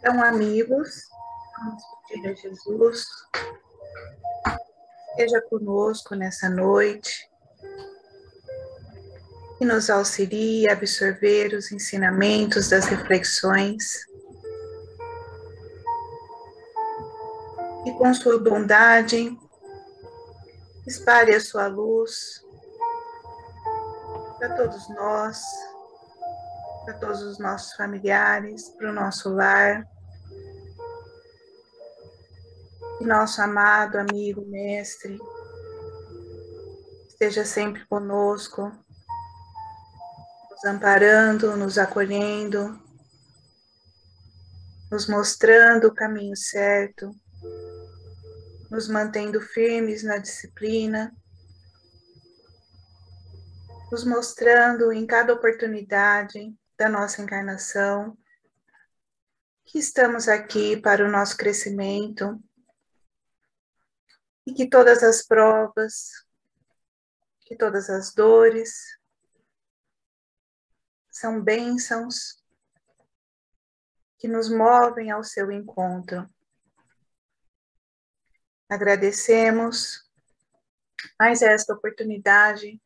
Então, amigos, vamos pedir a Jesus, esteja conosco nessa noite e nos auxilie a absorver os ensinamentos das reflexões e, com sua bondade, espalhe a sua luz para todos nós, para todos os nossos familiares, para o nosso lar. Que nosso amado amigo, mestre, esteja sempre conosco, nos amparando, nos acolhendo, nos mostrando o caminho certo, nos mantendo firmes na disciplina, nos mostrando em cada oportunidade da nossa encarnação que estamos aqui para o nosso crescimento e que todas as provas, que todas as dores são bênçãos que nos movem ao seu encontro. Agradecemos mais esta oportunidade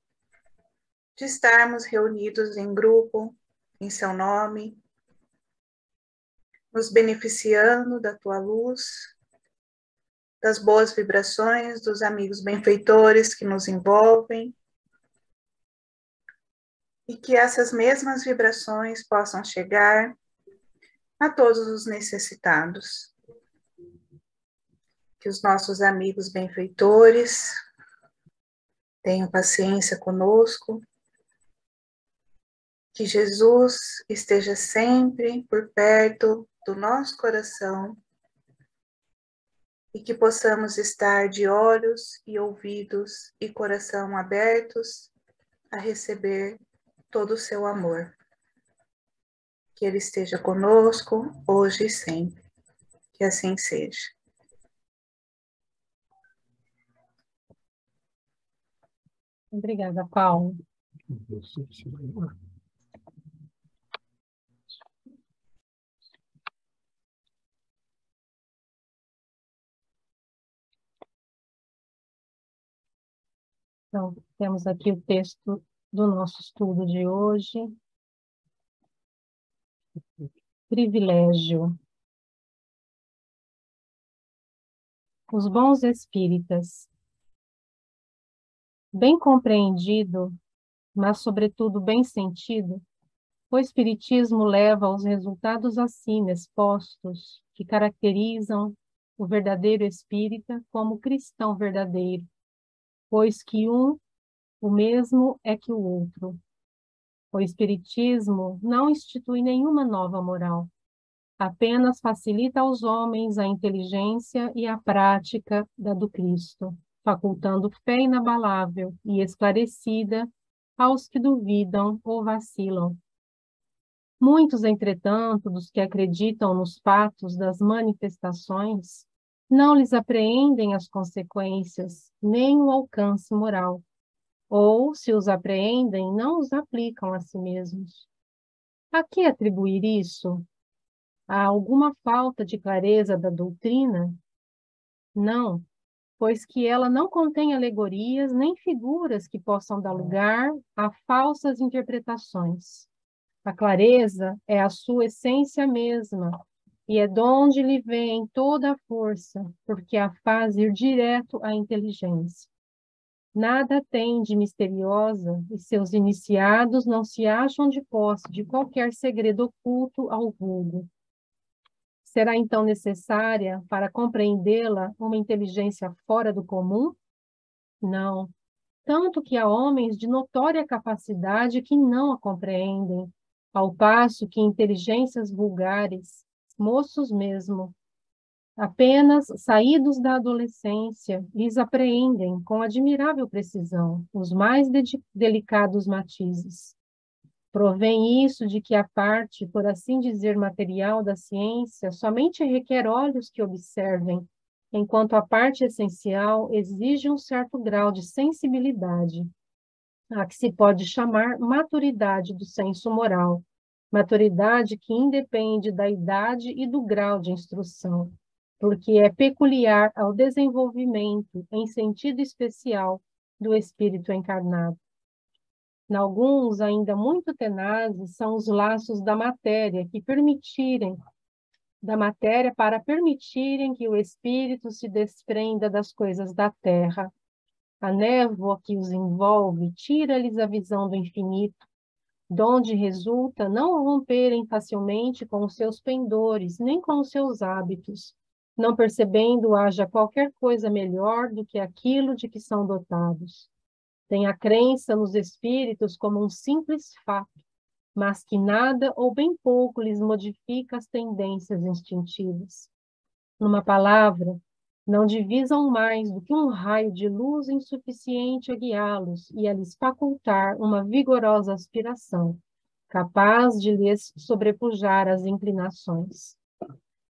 de estarmos reunidos em grupo, em seu nome, nos beneficiando da tua luz, das boas vibrações dos amigos benfeitores que nos envolvem, e que essas mesmas vibrações possam chegar a todos os necessitados. Que os nossos amigos benfeitores tenham paciência conosco, que Jesus esteja sempre por perto do nosso coração e que possamos estar de olhos e ouvidos e coração abertos a receber todo o seu amor. Que Ele esteja conosco hoje e sempre. Que assim seja. Obrigada, Paulo. Então, temos aqui o texto do nosso estudo de hoje. Privilégio. Os bons espíritas. Bem compreendido, mas sobretudo bem sentido, o Espiritismo leva aos resultados acima expostos que caracterizam o verdadeiro espírita como cristão verdadeiro, pois que o mesmo é que o outro. O Espiritismo não institui nenhuma nova moral, apenas facilita aos homens a inteligência e a prática da do Cristo, facultando fé inabalável e esclarecida aos que duvidam ou vacilam. Muitos, entretanto, dos que acreditam nos fatos das manifestações, não lhes apreendem as consequências, nem o alcance moral, ou, se os apreendem, não os aplicam a si mesmos. A que atribuir isso? A alguma falta de clareza da doutrina? Não, pois que ela não contém alegorias nem figuras que possam dar lugar a falsas interpretações. A clareza é a sua essência mesma, e é donde lhe vem toda a força, porque a faz ir direto à inteligência. Nada tem de misteriosa, e seus iniciados não se acham de posse de qualquer segredo oculto ao vulgo. Será então necessária, para compreendê-la, uma inteligência fora do comum? Não. Tanto que há homens de notória capacidade que não a compreendem, ao passo que inteligências vulgares, moços mesmo, apenas saídos da adolescência, lhes apreendem com admirável precisão os mais delicados matizes. Provém isso de que a parte, por assim dizer, material da ciência somente requer olhos que observem, enquanto a parte essencial exige um certo grau de sensibilidade, a que se pode chamar maturidade do senso moral, Maturidade que independe da idade e do grau de instrução, porque é peculiar ao desenvolvimento, em sentido especial, do espírito encarnado. Em alguns, ainda muito tenazes, são os laços da matéria para permitirem que o espírito se desprenda das coisas da terra. A névoa que os envolve tira-lhes a visão do infinito, donde resulta não romperem facilmente com os seus pendores, nem com os seus hábitos, não percebendo haja qualquer coisa melhor do que aquilo de que são dotados. Tem a crença nos espíritos como um simples fato, mas que nada ou bem pouco lhes modifica as tendências instintivas. Numa palavra, não divisam mais do que um raio de luz insuficiente a guiá-los e a lhes facultar uma vigorosa aspiração, capaz de lhes sobrepujar as inclinações.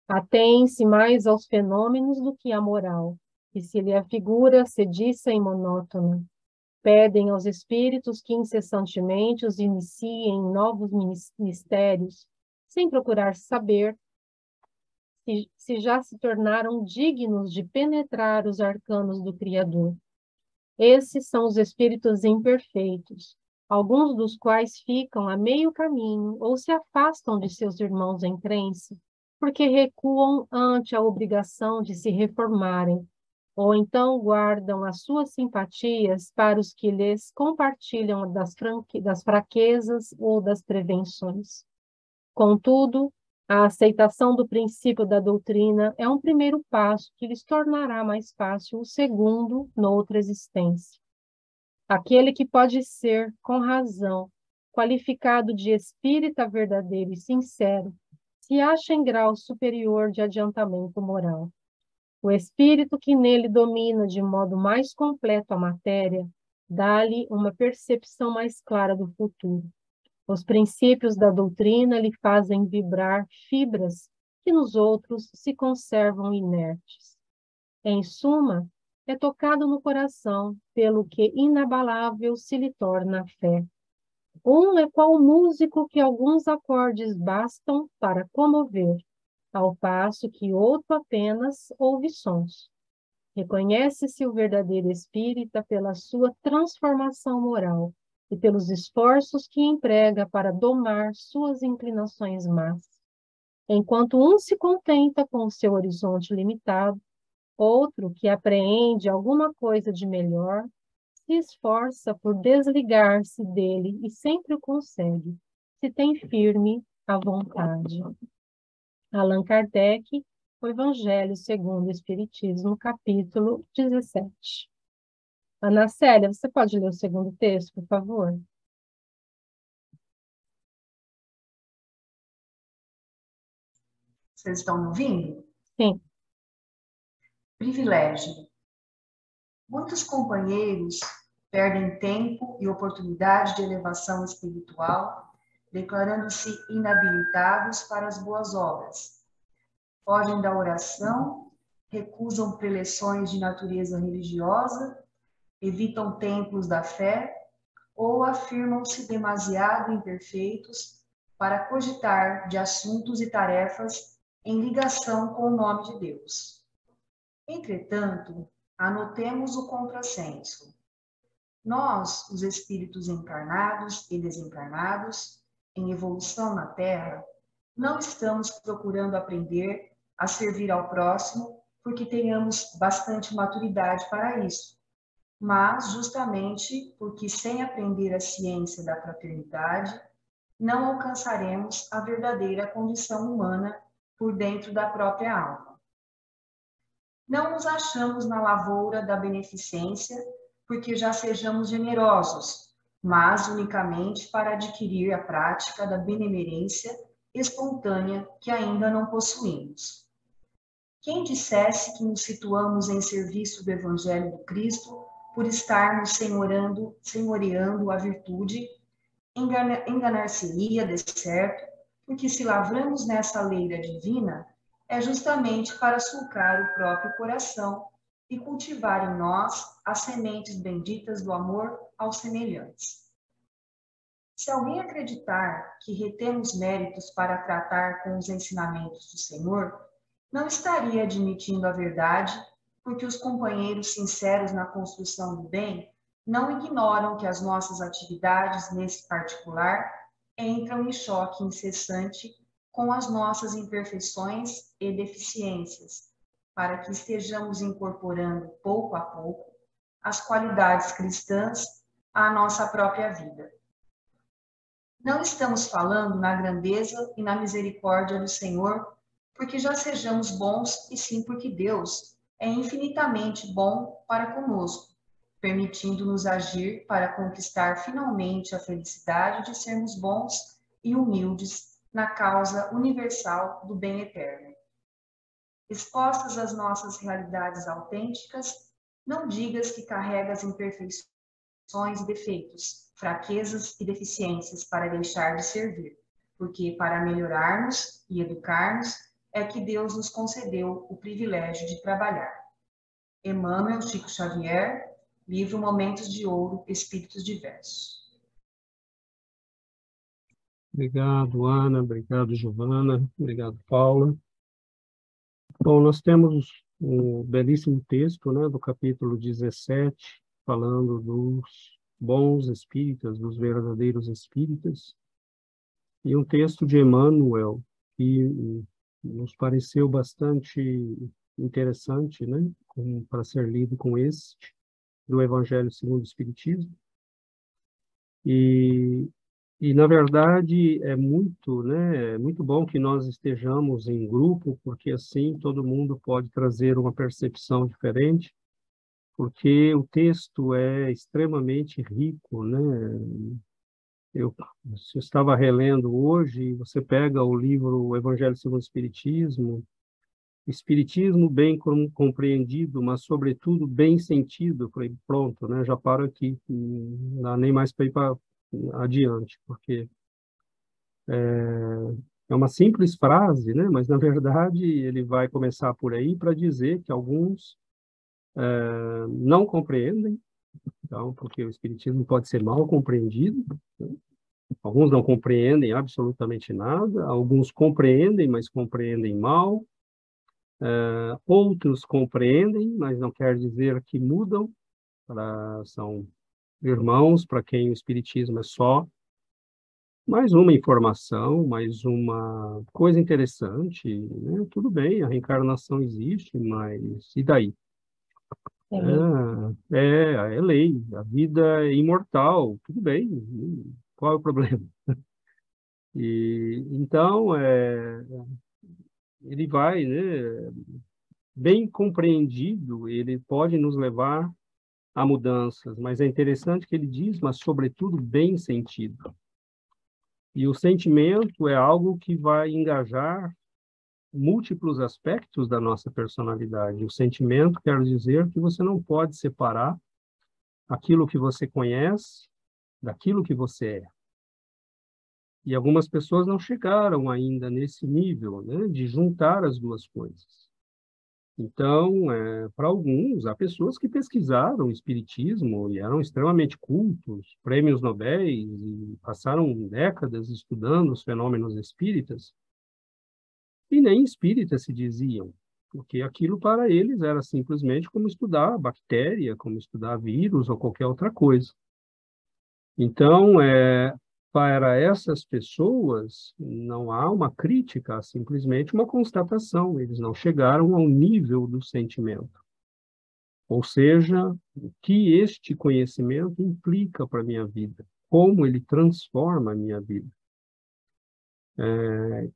Atém-se mais aos fenômenos do que à moral, que se lhe afigura sediça e monótona. Pedem aos espíritos que incessantemente os iniciem em novos mistérios, sem procurar saber se já se tornaram dignos de penetrar os arcanos do Criador. Esses são os espíritos imperfeitos, alguns dos quais ficam a meio caminho ou se afastam de seus irmãos em crença, porque recuam ante a obrigação de se reformarem, ou então guardam as suas simpatias para os que lhes compartilham das fraquezas ou das prevenções. Contudo, a aceitação do princípio da doutrina é um primeiro passo que lhes tornará mais fácil o segundo noutra existência. Aquele que pode ser, com razão, qualificado de espírita verdadeiro e sincero, se acha em grau superior de adiantamento moral. O espírito que nele domina de modo mais completo a matéria, dá-lhe uma percepção mais clara do futuro. Os princípios da doutrina lhe fazem vibrar fibras que nos outros se conservam inertes. Em suma, é tocado no coração, pelo que inabalável se lhe torna a fé. Um é qual músico que alguns acordes bastam para comover, ao passo que outro apenas ouve sons. Reconhece-se o verdadeiro espírita pela sua transformação moral e pelos esforços que emprega para domar suas inclinações más. Enquanto um se contenta com o seu horizonte limitado, outro, que apreende alguma coisa de melhor, se esforça por desligar-se dele e sempre o consegue, se tem firme a vontade. Allan Kardec, o Evangelho segundo o Espiritismo, capítulo 17. Ana Célia, você pode ler o segundo texto, por favor? Vocês estão me ouvindo? Sim. Privilégio. Muitos companheiros perdem tempo e oportunidade de elevação espiritual, declarando-se inabilitados para as boas obras. Fogem da oração, recusam preleções de natureza religiosa, evitam templos da fé ou afirmam-se demasiado imperfeitos para cogitar de assuntos e tarefas em ligação com o nome de Deus. Entretanto, anotemos o contrassenso. Nós, os espíritos encarnados e desencarnados, em evolução na Terra, não estamos procurando aprender a servir ao próximo porque tenhamos bastante maturidade para isso, mas justamente porque sem aprender a ciência da fraternidade, não alcançaremos a verdadeira condição humana por dentro da própria alma. Não nos achamos na lavoura da beneficência porque já sejamos generosos, mas unicamente para adquirir a prática da benemerência espontânea que ainda não possuímos. Quem dissesse que nos situamos em serviço do Evangelho do Cristo por estarmos senhoreando a virtude, enganar-se-ia de certo, porque se lavramos nessa leira divina, é justamente para sulcar o próprio coração e cultivar em nós as sementes benditas do amor aos semelhantes. Se alguém acreditar que retemos méritos para tratar com os ensinamentos do Senhor, não estaria admitindo a verdade, porque os companheiros sinceros na construção do bem não ignoram que as nossas atividades nesse particular entram em choque incessante com as nossas imperfeições e deficiências, para que estejamos incorporando pouco a pouco as qualidades cristãs à nossa própria vida. Não estamos falando na grandeza e na misericórdia do Senhor porque já sejamos bons, e sim porque Deus é infinitamente bom para conosco, permitindo-nos agir para conquistar finalmente a felicidade de sermos bons e humildes na causa universal do bem eterno. Expostas às nossas realidades autênticas, não digas que carregas imperfeições e defeitos, fraquezas e deficiências para deixar de servir, porque para melhorarmos e educarmos é que Deus nos concedeu o privilégio de trabalhar. Emmanuel Chico Xavier, livro Momentos de Ouro, Espíritos Diversos. Obrigado, Ana. Obrigado, Giovana. Obrigado, Paula. Bom, nós temos um belíssimo texto, né, do capítulo 17, falando dos bons espíritas, dos verdadeiros espíritas, e um texto de Emmanuel que nos pareceu bastante interessante, né, para ser lido com este, do Evangelho segundo o Espiritismo. E na verdade, é muito bom que nós estejamos em grupo, porque assim todo mundo pode trazer uma percepção diferente, porque o texto é extremamente rico, né? Eu estava relendo hoje, você pega o livro O Evangelho segundo o Espiritismo bem compreendido, mas sobretudo bem sentido. Eu falei, pronto, né? Já paro aqui, não dá nem mais para ir adiante, porque é uma simples frase, né? Mas na verdade ele vai começar por aí para dizer que alguns não compreendem, então, porque o Espiritismo pode ser mal compreendido, né? Alguns não compreendem absolutamente nada, alguns compreendem, mas compreendem mal, outros compreendem, mas não quer dizer que mudam, são irmãos para quem o Espiritismo é só mais uma informação, mais uma coisa interessante, né? Tudo bem, a reencarnação existe, mas e daí? É lei, a vida é imortal, tudo bem, qual é o problema? E então ele vai, né, bem compreendido, ele pode nos levar a mudanças, mas é interessante que ele diz, mas sobretudo bem sentido. E o sentimento é algo que vai engajar múltiplos aspectos da nossa personalidade. O sentimento quer dizer que você não pode separar aquilo que você conhece daquilo que você é. E algumas pessoas não chegaram ainda nesse nível, né, de juntar as duas coisas. Então, para alguns, há pessoas que pesquisaram o espiritismo e eram extremamente cultos, prêmios Nobel, e passaram décadas estudando os fenômenos espíritas, e nem espíritas se diziam, porque aquilo para eles era simplesmente como estudar bactéria, como estudar vírus ou qualquer outra coisa. Então, para essas pessoas, não há uma crítica, há simplesmente uma constatação. Eles não chegaram ao nível do sentimento. Ou seja, o que este conhecimento implica para a minha vida, como ele transforma a minha vida.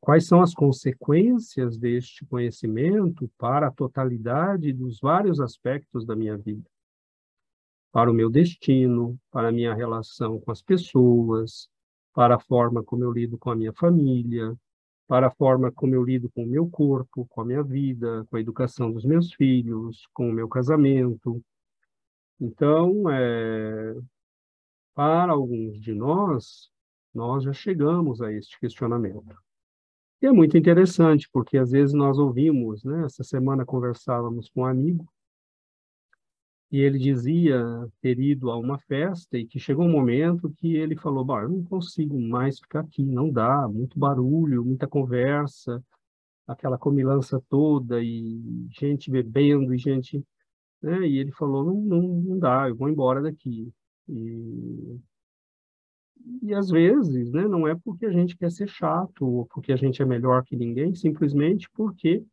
Quais são as consequências deste conhecimento para a totalidade dos vários aspectos da minha vida? Para o meu destino, para a minha relação com as pessoas, para a forma como eu lido com a minha família, para a forma como eu lido com o meu corpo, com a minha vida, com a educação dos meus filhos, com o meu casamento. Então, para alguns de nós já chegamos a este questionamento. E é muito interessante, porque às vezes nós ouvimos, né? Essa semana conversávamos com um amigo, E ele dizia ter ido a uma festa e que chegou um momento que ele falou, eu não consigo mais ficar aqui, não dá, muito barulho, muita conversa, aquela comilança toda e gente bebendo e gente... né? E ele falou, não dá, eu vou embora daqui. E às vezes, né, não é porque a gente quer ser chato ou porque a gente é melhor que ninguém, simplesmente porque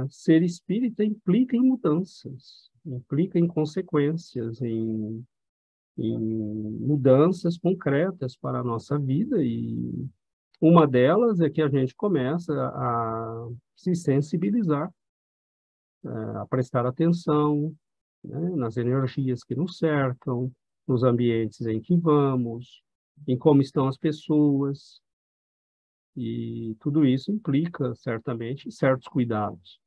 ser espírita implica em mudanças, implica em consequências, em mudanças concretas para a nossa vida, e uma delas é que a gente começa a se sensibilizar, a prestar atenção, né, nas energias que nos cercam, nos ambientes em que vamos, em como estão as pessoas, e tudo isso implica, certamente, certos cuidados.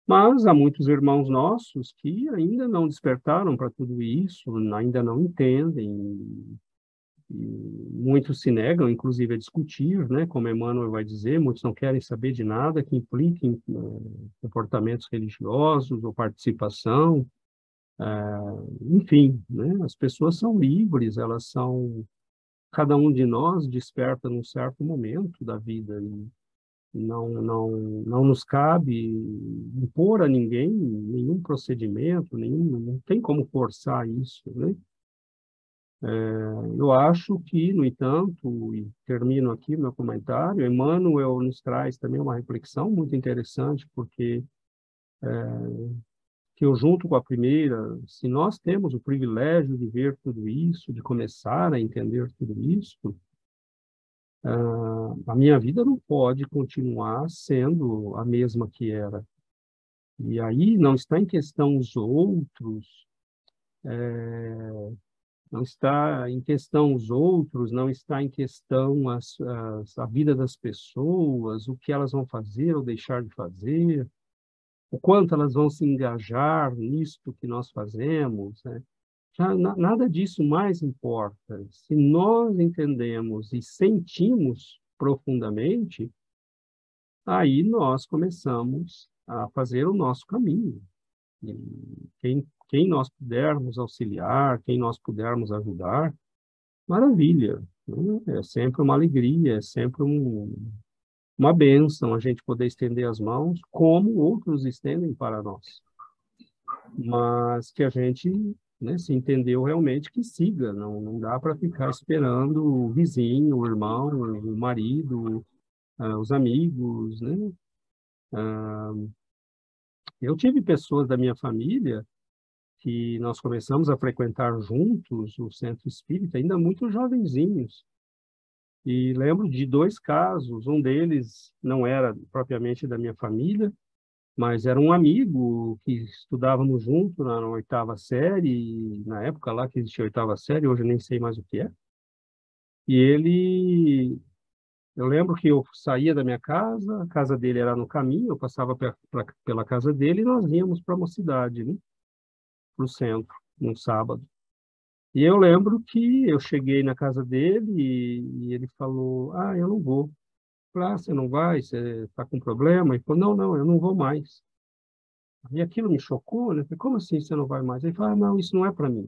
Mas há muitos irmãos nossos que ainda não despertaram para tudo isso, ainda não entendem, e muitos se negam, inclusive, a discutir, né? Como Emmanuel vai dizer, muitos não querem saber de nada que implique em comportamentos religiosos ou participação. Enfim, né? As pessoas são livres, elas são... Cada um de nós desperta num certo momento da vida, e não nos cabe impor a ninguém nenhum procedimento, não tem como forçar isso, né? Eu acho que, no entanto, e termino aqui meu comentário, Emmanuel nos traz também uma reflexão muito interessante, porque que eu, junto com a primeira, se nós temos o privilégio de ver tudo isso, de começar a entender tudo isso, a minha vida não pode continuar sendo a mesma que era. E aí não está em questão os outros, não está em questão os outros, não está em questão a vida das pessoas, o que elas vão fazer ou deixar de fazer, o quanto elas vão se engajar nisto que nós fazemos, né? Já nada disso mais importa. Se nós entendemos e sentimos profundamente, aí nós começamos a fazer o nosso caminho. E quem nós pudermos auxiliar, quem nós pudermos ajudar, maravilha, né? É sempre uma alegria, é sempre uma bênção a gente poder estender as mãos como outros estendem para nós. Mas que a gente, né, se entendeu realmente que siga, não dá para ficar esperando o vizinho, o irmão, o marido, os amigos, né? Eu tive pessoas da minha família que nós começamos a frequentar juntos o centro espírita, ainda muito jovenzinhos. E lembro de 2 casos, um deles não era propriamente da minha família, mas era um amigo que estudávamos junto na 8ª série, na época lá que existia a 8ª série, hoje eu nem sei mais o que é. E eu lembro que eu saía da minha casa, a casa dele era no caminho, eu passava pela casa dele e nós íamos para a mocidade, né? Para o centro, num sábado. E eu lembro que eu cheguei na casa dele e ele falou, eu não vou. Eu falei, você não vai? Você está com problema? Ele falou, não, eu não vou mais. E aquilo me chocou, né? Eu falei, como assim você não vai mais? Ele falou, não, isso não é para mim.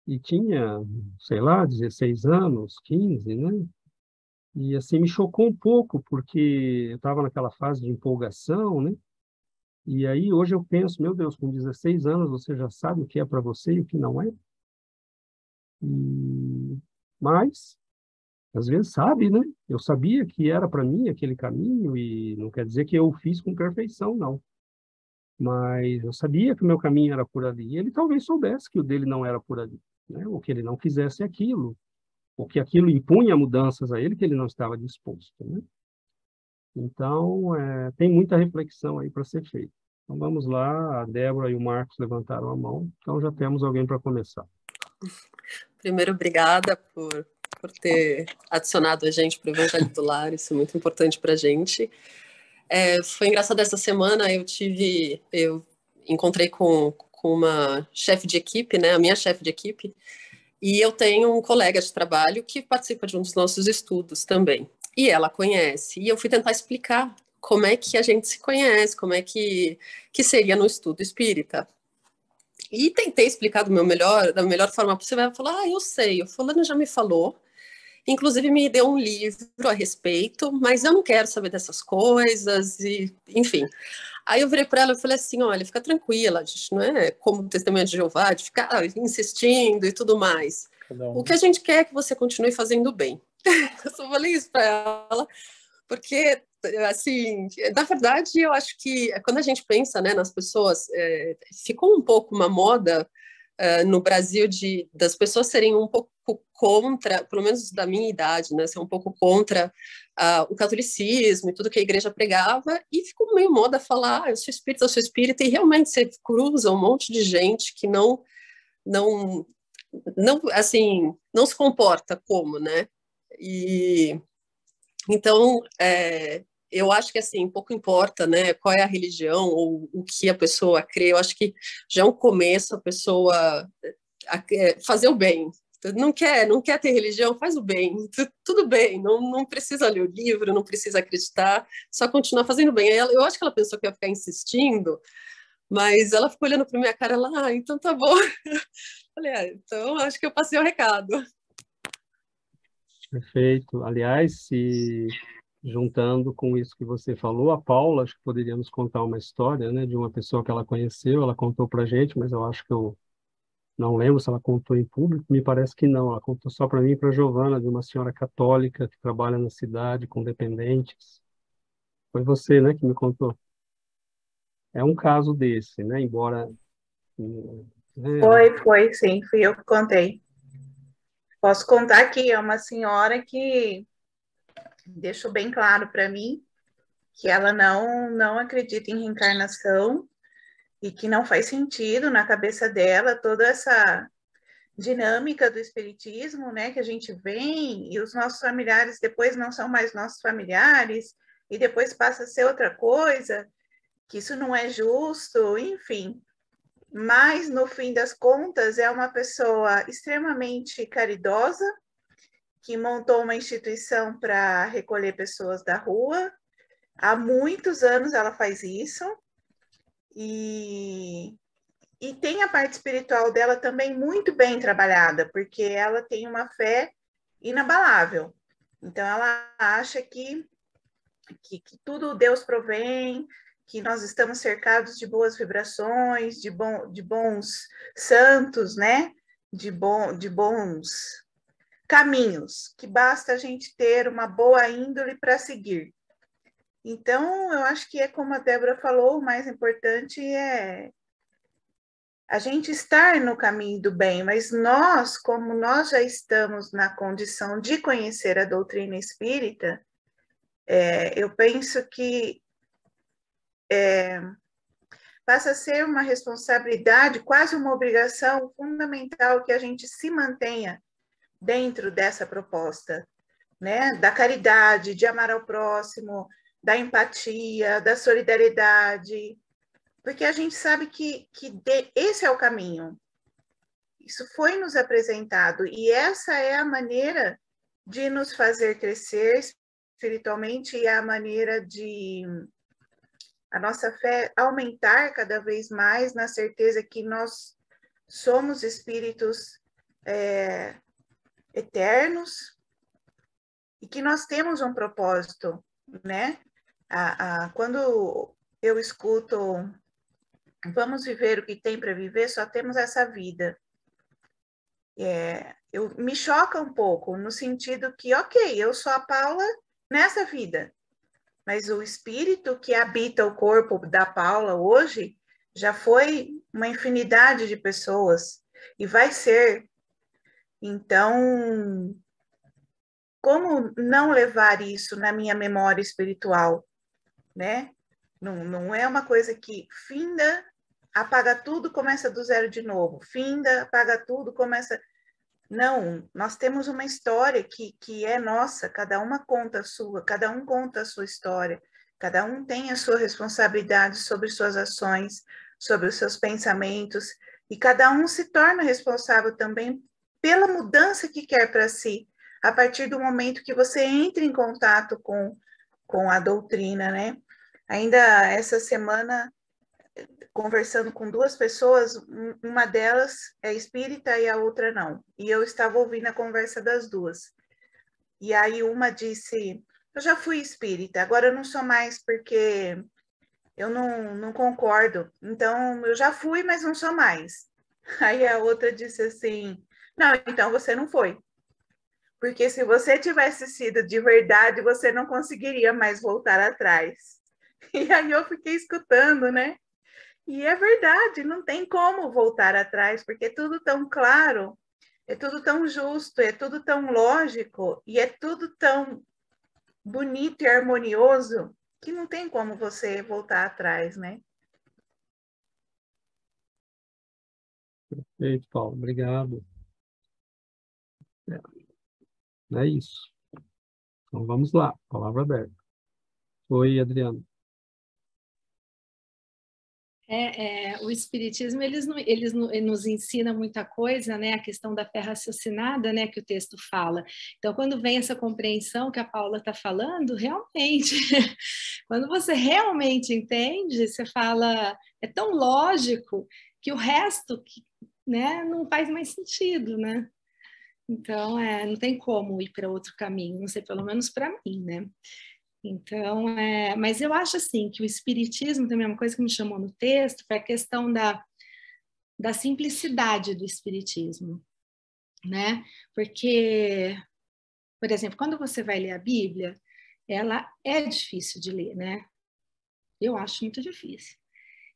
E tinha, sei lá, 16 anos, 15, né? E assim, me chocou um pouco, porque eu estava naquela fase de empolgação, né? E aí, hoje eu penso, meu Deus, com 16 anos você já sabe o que é para você e o que não é? Mas, às vezes sabe, né? Eu sabia que era para mim aquele caminho e não quer dizer que eu fiz com perfeição, não. Mas eu sabia que o meu caminho era por ali. E ele talvez soubesse que o dele não era por ali, né? Ou que ele não quisesse aquilo, ou que aquilo impunha mudanças a ele que ele não estava disposto, né? Então, tem muita reflexão aí para ser feita. Então, vamos lá, a Débora e o Marcos levantaram a mão, então já temos alguém para começar. Primeiro, obrigada por ter adicionado a gente para o Evangelho do Lar, isso é muito importante para a gente. Foi engraçado, essa semana eu encontrei com uma chefe de equipe, né, a minha chefe de equipe, e eu tenho um colega de trabalho que participa de um dos nossos estudos também. E ela conhece. E eu fui tentar explicar como é que a gente se conhece, como é que seria no estudo espírita. E tentei explicar da melhor forma possível. Ela falou, eu sei, o fulano já me falou, inclusive me deu um livro a respeito, mas eu não quero saber dessas coisas, e enfim. Aí eu virei para ela e falei assim, olha, fica tranquila, a gente não é como Testemunha de Jeová, de ficar insistindo e tudo mais. O que a gente quer é que você continue fazendo bem. Eu só falei isso para ela, porque, assim, na verdade, eu acho que quando a gente pensa, né, nas pessoas, ficou um pouco uma moda no Brasil das pessoas serem um pouco contra, pelo menos da minha idade, né, ser um pouco contra o catolicismo e tudo que a igreja pregava, e ficou meio moda falar, eu sou espírita, e realmente você cruza um monte de gente que não, assim, não se comporta como, né? E então, eu acho que assim, pouco importa, né, qual é a religião ou o que a pessoa crê, eu acho que já é um começo a pessoa fazer o bem. Não quer ter religião, faz o bem, tudo bem, não precisa ler o livro, não precisa acreditar, só continuar fazendo bem. Eu acho que ela pensou que eu ia ficar insistindo, mas ela ficou olhando para minha cara lá, então tá bom. Falei, então acho que eu passei o recado. Perfeito. Aliás, se juntando com isso que você falou, a Paula, acho que poderíamos contar uma história, né, de uma pessoa que ela conheceu, ela contou para a gente, mas eu acho que eu não lembro se ela contou em público, me parece que não, ela contou só para mim e para a Giovana, de uma senhora católica que trabalha na cidade com dependentes. Foi você, né, que me contou. É um caso desse, né, embora... Foi, sim, fui eu que contei. Posso contar que é uma senhora que deixou bem claro para mim que ela não acredita em reencarnação e que não faz sentido na cabeça dela toda essa dinâmica do espiritismo, né, que a gente vem e os nossos familiares depois não são mais nossos familiares e depois passa a ser outra coisa, que isso não é justo, enfim. Mas no fim das contas é uma pessoa extremamente caridosa que montou uma instituição para recolher pessoas da rua. Há muitos anos ela faz isso. E tem a parte espiritual dela também muito bem trabalhada, porque ela tem uma fé inabalável. Então, ela acha que tudo Deus provém, que nós estamos cercados de boas vibrações, de bons santos, né? De bons caminhos, que basta a gente ter uma boa índole para seguir. Então, eu acho que é como a Débora falou, o mais importante é a gente estar no caminho do bem, mas nós, como nós já estamos na condição de conhecer a doutrina espírita, eu penso que passa a ser uma responsabilidade, quase uma obrigação fundamental que a gente se mantenha dentro dessa proposta, né? Da caridade, de amar ao próximo, da empatia, da solidariedade, porque a gente sabe que esse é o caminho. Isso foi nos apresentado e essa é a maneira de nos fazer crescer espiritualmente e a maneira de a nossa fé aumentar cada vez mais na certeza que nós somos espíritos eternos e que nós temos um propósito, né? Quando eu escuto vamos viver o que tem para viver, só temos essa vida. Me choca um pouco, no sentido que, ok, eu sou a Paula nessa vida, mas o espírito que habita o corpo da Paula hoje já foi uma infinidade de pessoas e vai ser. Então, como não levar isso na minha memória espiritual, né? Não é uma coisa que finda, apaga tudo, começa do zero de novo. Finda, apaga tudo, começa... Não, nós temos uma história que é nossa, cada uma conta a sua, cada um conta a sua história, cada um tem a sua responsabilidade sobre suas ações, sobre os seus pensamentos, e cada um se torna responsável também pela mudança que quer para si, a partir do momento que você entra em contato com a doutrina, né? Ainda essa semana, conversando com duas pessoas, uma delas é espírita e a outra não. E eu estava ouvindo a conversa das duas. E aí uma disse, eu já fui espírita, agora eu não sou mais porque eu não concordo. Então, eu já fui, mas não sou mais. Aí a outra disse assim, não, então você não foi. Porque se você tivesse sido de verdade, você não conseguiria mais voltar atrás. E aí eu fiquei escutando, né? E é verdade, não tem como voltar atrás, porque é tudo tão claro, é tudo tão justo, é tudo tão lógico e é tudo tão bonito e harmonioso que não tem como você voltar atrás, né? Perfeito, Paulo. Obrigado. É isso. Então vamos lá, palavra aberta. Oi, Adriano. O Espiritismo, ele nos ensina muita coisa, né? A questão da fé raciocinada, né? Que o texto fala. Então, quando vem essa compreensão que a Paula está falando, realmente, quando você realmente entende, você fala, é tão lógico que o resto, né? Não faz mais sentido, né? Então, não tem como ir para outro caminho, não sei, pelo menos para mim, né? Então, mas eu acho assim que o espiritismo também é uma coisa que me chamou no texto, foi a questão da simplicidade do espiritismo, né? Porque, por exemplo, quando você vai ler a Bíblia, ela é difícil de ler, né? Eu acho muito difícil.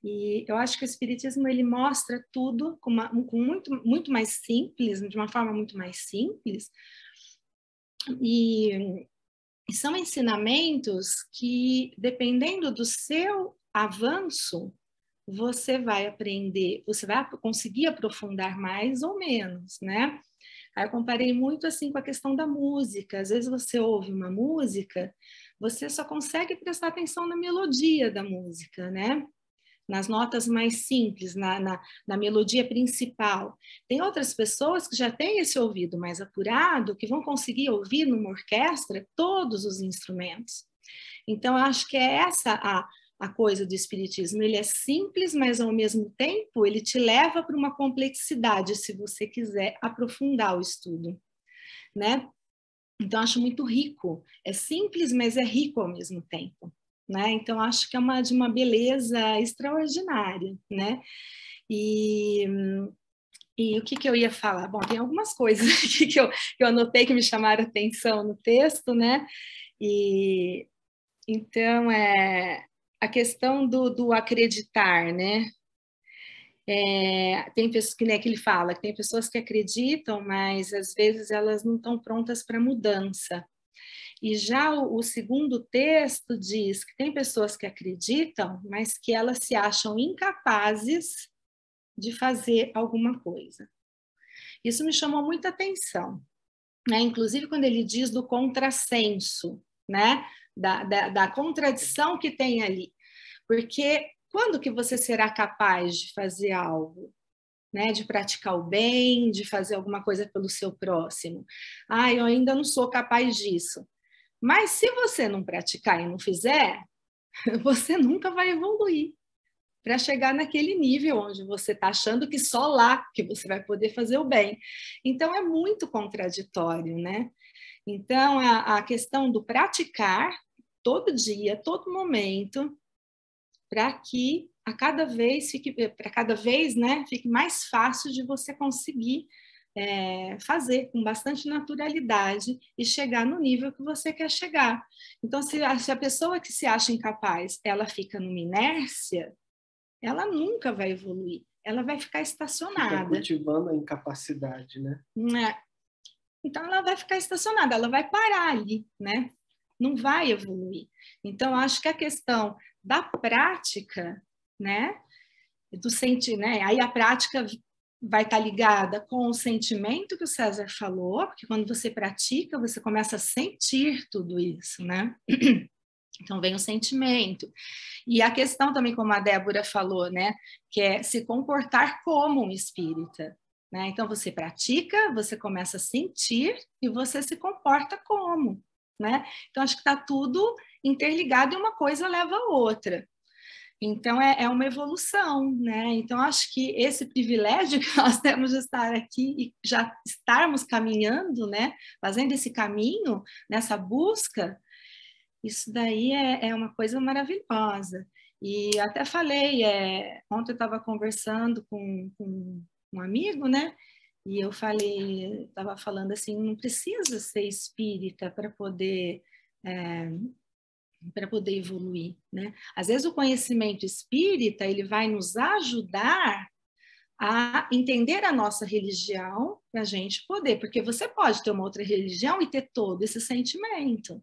E eu acho que o espiritismo ele mostra tudo com muito mais simples, de uma forma muito mais simples. E são ensinamentos que, dependendo do seu avanço, você vai aprender, você vai conseguir aprofundar mais ou menos, né? Aí eu comparei muito assim com a questão da música. Às vezes você ouve uma música, você só consegue prestar atenção na melodia da música, né? Nas notas mais simples, na melodia principal. Tem outras pessoas que já têm esse ouvido mais apurado, que vão conseguir ouvir numa orquestra todos os instrumentos. Então, eu acho que é essa a coisa do espiritismo. Ele é simples, mas ao mesmo tempo ele te leva para uma complexidade, se você quiser aprofundar o estudo, né? Então, acho muito rico. É simples, mas é rico ao mesmo tempo. Né? Então, acho que é de uma beleza extraordinária, né? E o que eu ia falar? Bom, tem algumas coisas aqui que eu anotei que me chamaram a atenção no texto, né? E então, a questão do acreditar, né? Tem pessoas que, né, que ele fala que tem pessoas que acreditam, mas às vezes elas não estão prontas para mudança. E já o segundo texto diz que tem pessoas que acreditam, mas que elas se acham incapazes de fazer alguma coisa. Isso me chamou muita atenção, né? Inclusive quando ele diz do contrassenso, né? Da contradição que tem ali. Porque quando que você será capaz de fazer algo? Né, de praticar o bem, de fazer alguma coisa pelo seu próximo? Eu ainda não sou capaz disso. Mas se você não praticar e não fizer, você nunca vai evoluir para chegar naquele nível onde você está achando que só lá que você vai poder fazer o bem. Então, é muito contraditório, né? Então, a questão do praticar todo dia, todo momento, para que a cada vez né, fique mais fácil de você conseguir fazer com bastante naturalidade e chegar no nível que você quer chegar. Então, se a pessoa que se acha incapaz, ela fica numa inércia, ela nunca vai evoluir, ela vai ficar estacionada. Fica cultivando a incapacidade, né? Então, ela vai ficar estacionada, ela vai parar ali, né? Não vai evoluir. Então, acho que a questão da prática, né? Né? Aí a prática vai estar ligada com o sentimento que o César falou, porque quando você pratica, você começa a sentir tudo isso, né? Então vem o sentimento. E a questão também, como a Débora falou, né? Que é se comportar como um espírita. Né? Então você pratica, você começa a sentir e você se comporta como. Né? Então acho que está tudo interligado e uma coisa leva a outra. Então, é uma evolução, né? Então, acho que esse privilégio que nós temos de estar aqui e já estarmos caminhando, né? Fazendo esse caminho, nessa busca, isso daí é uma coisa maravilhosa. E até falei, ontem eu estava conversando com um amigo, né? E eu falei, estava falando assim, não precisa ser espírita para poder evoluir, né? Às vezes o conhecimento espírita, ele vai nos ajudar a entender a nossa religião para a gente poder, porque você pode ter uma outra religião e ter todo esse sentimento,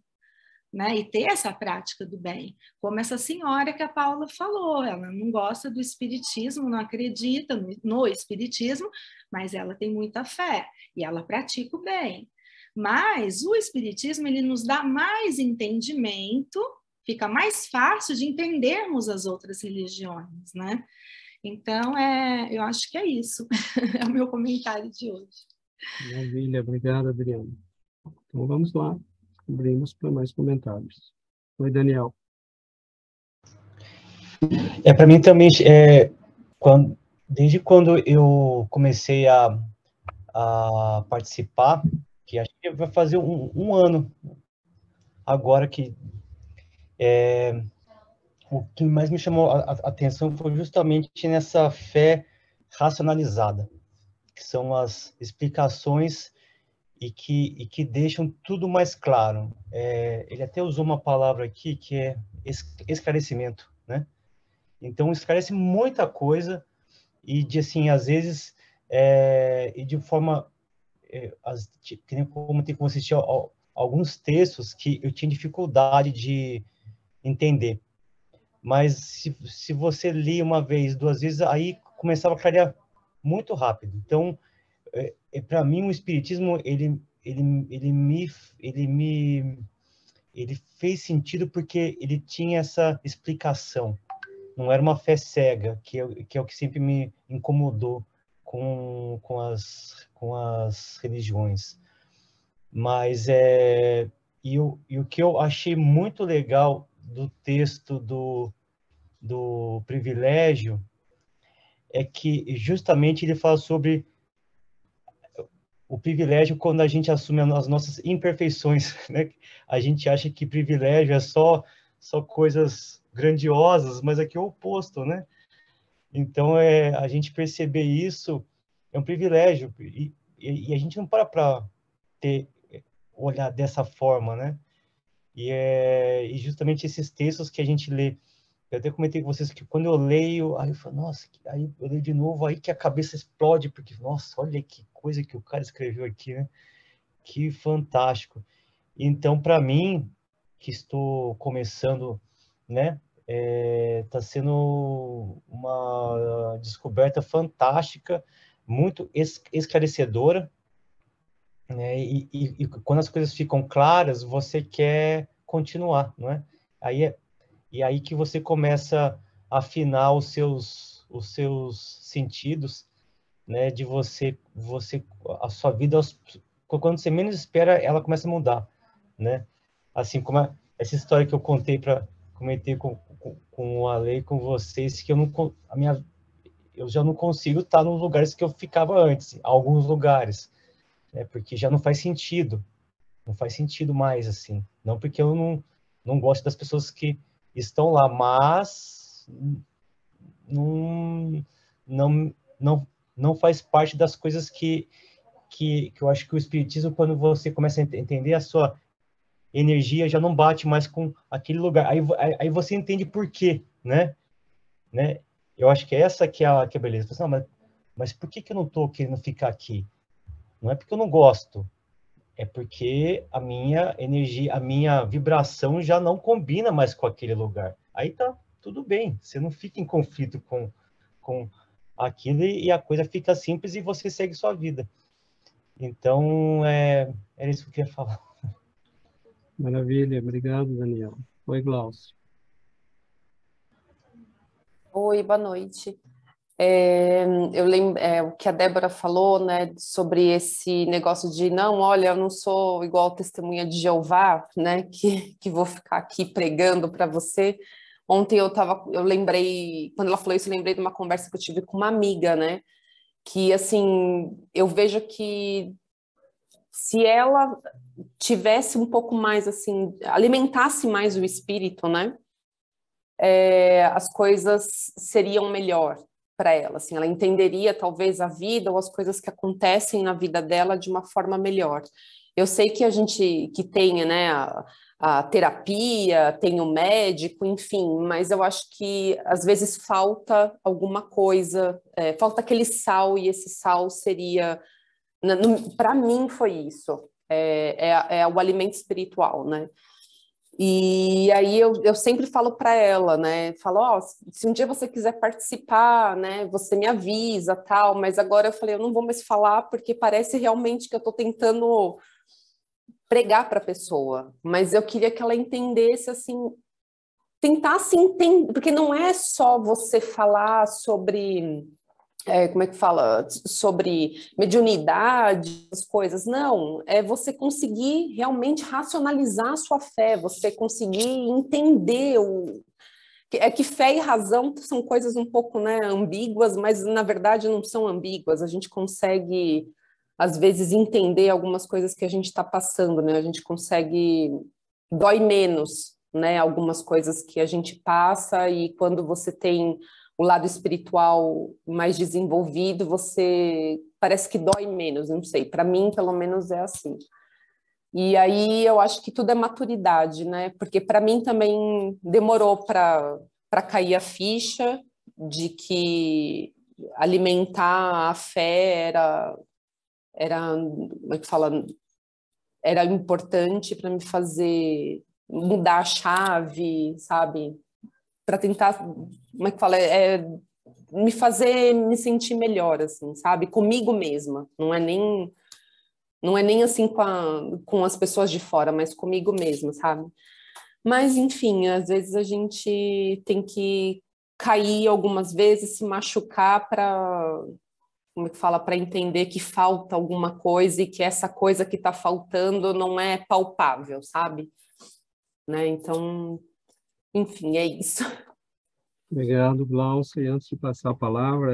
né? E ter essa prática do bem, como essa senhora que a Paula falou, ela não gosta do espiritismo, não acredita no espiritismo, mas ela tem muita fé e ela pratica o bem. Mas o espiritismo, ele nos dá mais entendimento, fica mais fácil de entendermos as outras religiões, né? Então, eu acho que é isso. É o meu comentário de hoje. Maravilha, obrigado, Adriana. Então vamos lá, abrimos para mais comentários. Oi, Daniel. Para mim também, desde quando eu comecei a participar, que acho que vai fazer um ano agora, que o que mais me chamou a atenção foi justamente nessa fé racionalizada, que são as explicações e que deixam tudo mais claro. Ele até usou uma palavra aqui que é esclarecimento, né? Então, esclarece muita coisa e, assim, às vezes, e de forma... como tem que assistir alguns textos que eu tinha dificuldade de entender. Mas se você lia uma vez, duas vezes, aí começava a clarear muito rápido. Então, para mim, o espiritismo ele fez sentido porque ele tinha essa explicação. Não era uma fé cega, que é o que sempre me incomodou com as religiões. Mas e o que eu achei muito legal do texto do privilégio é que justamente ele fala sobre o privilégio quando a gente assume as nossas imperfeições, né? A gente acha que privilégio é só coisas grandiosas, mas aqui é o oposto, né? Então, a gente perceber isso é um privilégio, e a gente não para olhar dessa forma, né? E justamente esses textos que a gente lê, eu até comentei com vocês que quando eu leio, aí eu falo, nossa, aí eu leio de novo, aí que a cabeça explode, porque, nossa, olha que coisa que o cara escreveu aqui, né? Que fantástico. Então, para mim, que estou começando, né? Está sendo uma descoberta fantástica, muito esclarecedora, né? E quando as coisas ficam claras, você quer continuar, não é? E aí que você começa a afinar os seus sentidos, né? De a sua vida, quando você menos espera, ela começa a mudar, né? Assim como essa história que eu comentei com o Ale, com vocês, que eu já não consigo estar nos lugares que eu ficava antes, alguns lugares, né? Porque já não faz sentido. Não faz sentido mais, assim. Não porque eu não gosto das pessoas que estão lá, mas não, não faz parte das coisas que eu acho que o espiritismo, quando você começa a entender, a sua energia já não bate mais com aquele lugar. Aí você entende por quê, né? Eu acho que essa que é a beleza. Você, não, mas por que eu não estou querendo ficar aqui? Não é porque eu não gosto, é porque a minha energia, a minha vibração já não combina mais com aquele lugar. Aí tá tudo bem, você não fica em conflito com aquilo e a coisa fica simples e você segue sua vida. Então, era isso que eu queria falar. Maravilha, obrigado, Daniel. Oi, Glaucio. Oi, boa noite. Eu lembro o que a Débora falou, né, sobre esse negócio de não, olha, eu não sou igual testemunha de Jeová, né, que vou ficar aqui pregando para você. Ontem eu lembrei, quando ela falou isso, eu lembrei de uma conversa que eu tive com uma amiga, né, que assim, eu vejo que se ela tivesse um pouco mais assim, alimentasse mais o espírito, né, as coisas seriam melhor para ela, assim, ela entenderia talvez a vida ou as coisas que acontecem na vida dela de uma forma melhor. Eu sei que a gente que tem, né, a terapia, tem o médico, enfim, mas eu acho que às vezes falta alguma coisa, falta aquele sal, e esse sal seria, para mim foi isso, é o alimento espiritual, né? E aí eu sempre falo para ela, né? Falo, ó, se um dia você quiser participar, né? Você me avisa, tal. Mas agora eu falei, eu não vou mais falar porque parece realmente que eu estou tentando pregar para a pessoa. Mas eu queria que ela entendesse assim, tentasse entender, porque não é só você falar sobre como é que fala, sobre mediunidade, as coisas. Não, é você conseguir realmente racionalizar a sua fé, você conseguir entender é que fé e razão são coisas um pouco, né, ambíguas, mas na verdade não são ambíguas. A gente consegue, às vezes, entender algumas coisas que a gente está passando, né? A gente consegue, dói menos, né? Algumas coisas que a gente passa, e quando você tem o lado espiritual mais desenvolvido, você parece que dói menos, não sei. Para mim, pelo menos, é assim. E aí eu acho que tudo é maturidade, né? Porque para mim também demorou para cair a ficha de que alimentar a fé era como é que fala, era importante para me fazer mudar a chave, sabe? Para tentar, como é que fala, me fazer me sentir melhor, assim, sabe? Comigo mesma. Não é nem assim com as pessoas de fora, mas comigo mesma, sabe? Mas, enfim, às vezes a gente tem que cair algumas vezes, se machucar para, como é que fala, para entender que falta alguma coisa e que essa coisa que está faltando não é palpável, sabe? Né? Então, enfim, é isso. Obrigado, Glaucia. E antes de passar a palavra,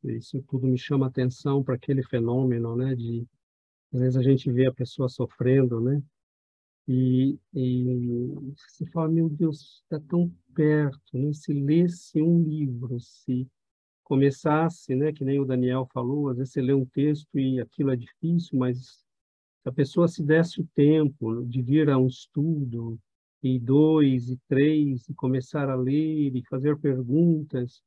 isso tudo me chama atenção para aquele fenômeno, né, de às vezes a gente vê a pessoa sofrendo, né, e você fala, meu Deus, está tão perto, né? Se lesse um livro, se começasse, né, que nem o Daniel falou, às vezes você lê um texto e aquilo é difícil, mas se a pessoa se desse o tempo de vir a um estudo, e dois, e três, e começar a ler, e fazer perguntas,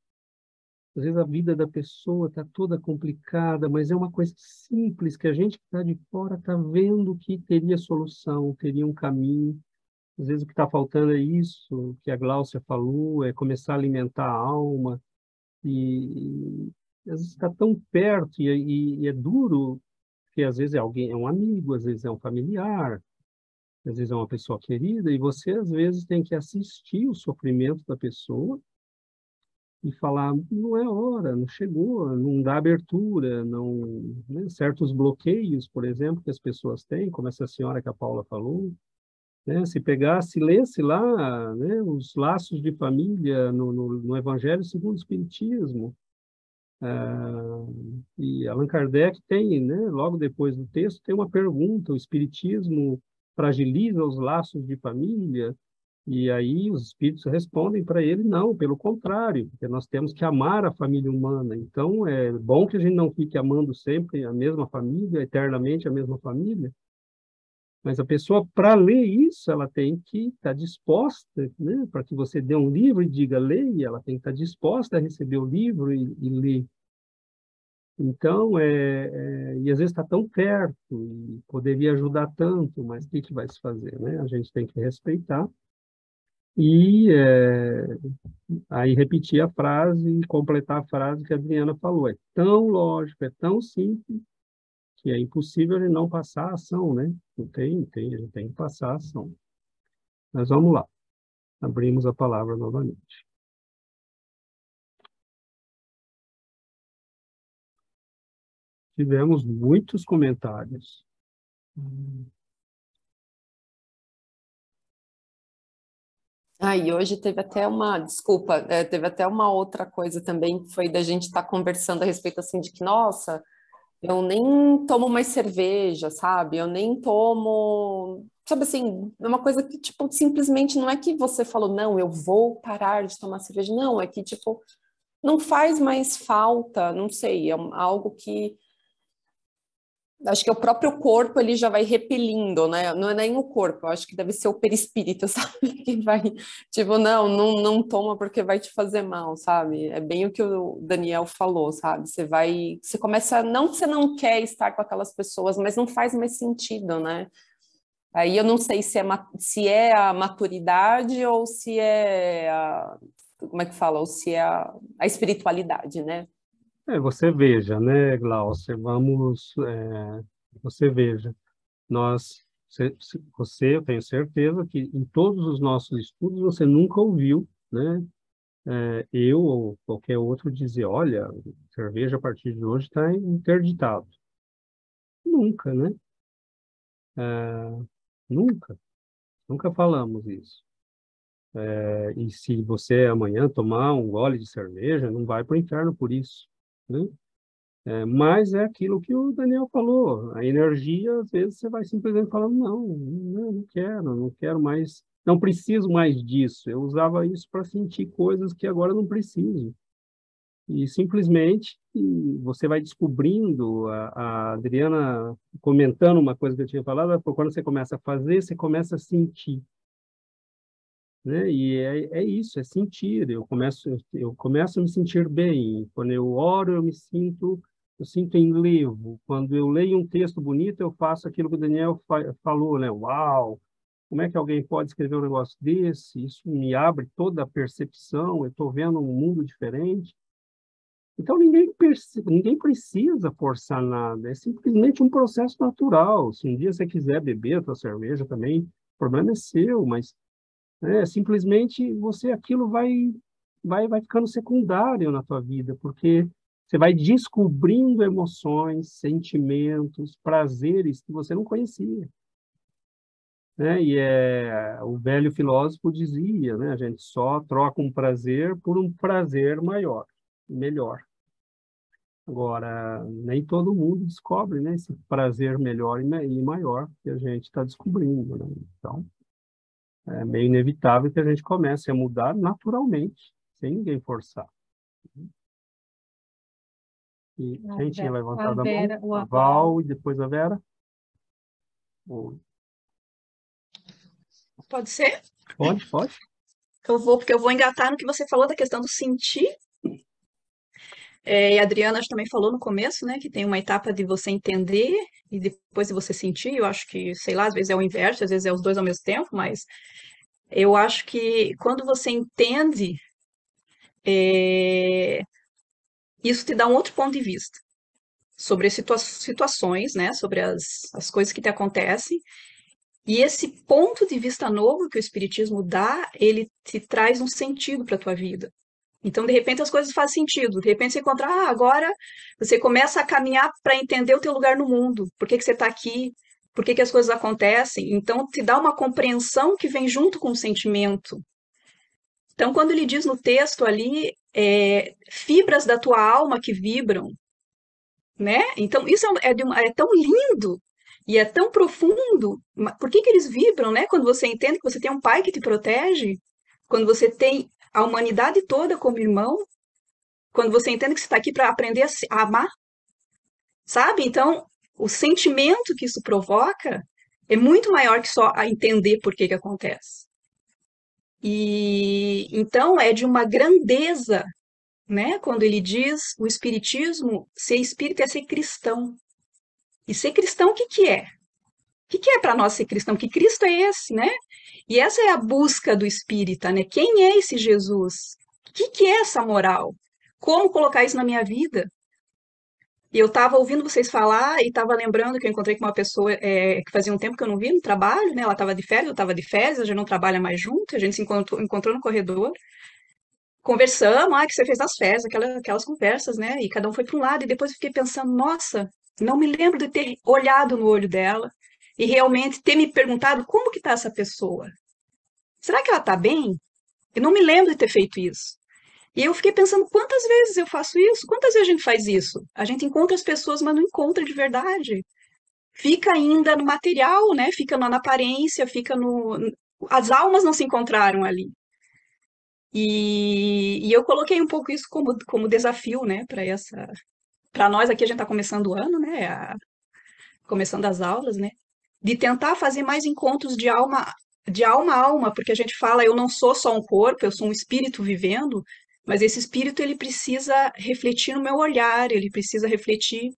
às vezes a vida da pessoa está toda complicada, mas é uma coisa simples que a gente que está de fora está vendo que teria solução, teria um caminho. Às vezes o que está faltando é isso que a Gláucia falou, é começar a alimentar a alma. E às vezes está tão perto e é duro, porque às vezes é alguém, é um amigo, às vezes é um familiar, às vezes é uma pessoa querida, e você às vezes tem que assistir o sofrimento da pessoa e falar, não é hora, não chegou, não dá abertura, não, né? Certos bloqueios, por exemplo, que as pessoas têm, como essa senhora que a Paula falou, né? Se pegasse, lesse lá, né, os laços de família no Evangelho segundo o Espiritismo, e Allan Kardec tem, né, logo depois do texto, tem uma pergunta, o Espiritismo fragiliza os laços de família? E aí os espíritos respondem para ele, não, pelo contrário, porque nós temos que amar a família humana. Então, é bom que a gente não fique amando sempre a mesma família, eternamente a mesma família, mas a pessoa, para ler isso, ela tem que estar disposta, né? Para que você dê um livro e diga, leia, ela tem que estar disposta a receber o livro e ler. Então, e às vezes está tão perto, e poderia ajudar tanto, mas o que vai se fazer, né? A gente tem que respeitar. E aí repetir a frase e completar a frase que a Adriana falou. É tão lógico, é tão simples, que é impossível ele não passar a ação, né? Não tem, ele tem que passar a ação. Mas vamos lá. Abrimos a palavra novamente. tivemos muitos comentários. E hoje teve até desculpa, teve até uma outra coisa também, que foi da gente estar conversando a respeito, assim, de que, nossa, eu nem tomo mais cerveja, sabe? Eu nem tomo, sabe assim, é uma coisa que, tipo, simplesmente não é que você falou, não, eu vou parar de tomar cerveja, não, é que, tipo, não faz mais falta, não sei, algo que acho que o próprio corpo ele já vai repelindo, né? Não é nem o corpo, eu acho que deve ser o perispírito, sabe? Que vai, tipo, não toma porque vai te fazer mal, sabe? É bem o que o Daniel falou, sabe? Você começa, não que você não quer estar com aquelas pessoas, mas não faz mais sentido, né? Aí eu não sei se é a maturidade ou se é como é que fala? Ou se é a espiritualidade, né? Você veja, né, Glaucia, você veja, eu tenho certeza que em todos os nossos estudos você nunca ouviu, né, eu ou qualquer outro dizer, olha, cerveja a partir de hoje está interditado. Nunca, né? Nunca, nunca falamos isso. E se você amanhã tomar um gole de cerveja, não vai para o inferno por isso, né? Mas é aquilo que o Daniel falou, a energia, às vezes você vai simplesmente falando, não quero mais, não preciso mais disso, eu usava isso para sentir coisas que agora não preciso. E simplesmente você vai descobrindo, a Adriana comentando uma coisa que eu tinha falado, quando você começa a fazer, você começa a sentir, né? E é isso, é sentir. Eu começo a me sentir bem. Quando eu oro, eu sinto enlevo. Quando eu leio um texto bonito, eu faço aquilo que o Daniel falou, né? Uau! Como é que alguém pode escrever um negócio desse? Isso me abre toda a percepção. Eu estou vendo um mundo diferente. Então ninguém precisa forçar nada. É simplesmente um processo natural. Se um dia você quiser beber a sua cerveja também, o problema é seu, mas simplesmente aquilo vai ficando secundário na tua vida, porque você vai descobrindo emoções, sentimentos, prazeres que você não conhecia, né? E o velho filósofo dizia, né? A gente só troca um prazer por um prazer maior, melhor. Agora, nem todo mundo descobre, né, esse prazer melhor e maior que a gente está descobrindo, né? Então, é meio inevitável que a gente comece a mudar naturalmente, sem ninguém forçar. E quem tinha levantado a mão? A Val e depois a Vera? Pode ser? Pode. Porque eu vou engatar no que você falou da questão do sentir. E a Adriana também falou no começo, né, que tem uma etapa de você entender e depois de você sentir. Eu acho que, sei lá, às vezes é o inverso, às vezes é os dois ao mesmo tempo, mas eu acho que quando você entende, é, isso te dá um outro ponto de vista sobre as situações, né, sobre as coisas que te acontecem. E esse ponto de vista novo que o Espiritismo dá, ele te traz um sentido para a tua vida. Então, de repente, as coisas fazem sentido. De repente, você encontra, agora você começa a caminhar para entender o teu lugar no mundo. Por que você está aqui? Por que as coisas acontecem? Então, te dá uma compreensão que vem junto com o sentimento. Então, quando ele diz no texto ali, fibras da tua alma que vibram, né? Então, isso é tão lindo e é tão profundo. Por que eles vibram, né? Quando você entende que você tem um pai que te protege, quando você tem a humanidade toda como irmão, quando você entende que você está aqui para aprender a amar, sabe? Então, o sentimento que isso provoca é muito maior que só a entender por que acontece. E então é de uma grandeza, né? Quando ele diz o espiritismo, ser espírita é ser cristão. E ser cristão, o que é? O que é para nós ser cristão? Que Cristo é esse, né? E essa é a busca do espírita, né? Quem é esse Jesus? O que é essa moral? Como colocar isso na minha vida? E eu estava ouvindo vocês falar e estava lembrando que eu encontrei com uma pessoa que fazia um tempo que eu não via no trabalho, né? Ela estava de férias, eu estava de férias, a gente não trabalha mais junto, a gente se encontrou no corredor, conversamos, que você fez nas férias, aquelas conversas, né? E cada um foi para um lado, e depois eu fiquei pensando, nossa, Não me lembro de ter olhado no olho dela e realmente ter me perguntado como que está essa pessoa. Será que ela está bem? Eu não me lembro de ter feito isso. E eu fiquei pensando, quantas vezes eu faço isso? Quantas vezes a gente faz isso? A gente encontra as pessoas, mas não encontra de verdade. Fica ainda no material, né? Fica na aparência, fica no... As almas não se encontraram ali. E eu coloquei um pouco isso como desafio, né? Para nós aqui, a gente está começando o ano, né? Começando as aulas, né? De tentar fazer mais encontros de alma a alma, porque a gente fala, eu não sou só um corpo, eu sou um espírito vivendo, mas esse espírito ele precisa refletir no meu olhar, ele precisa refletir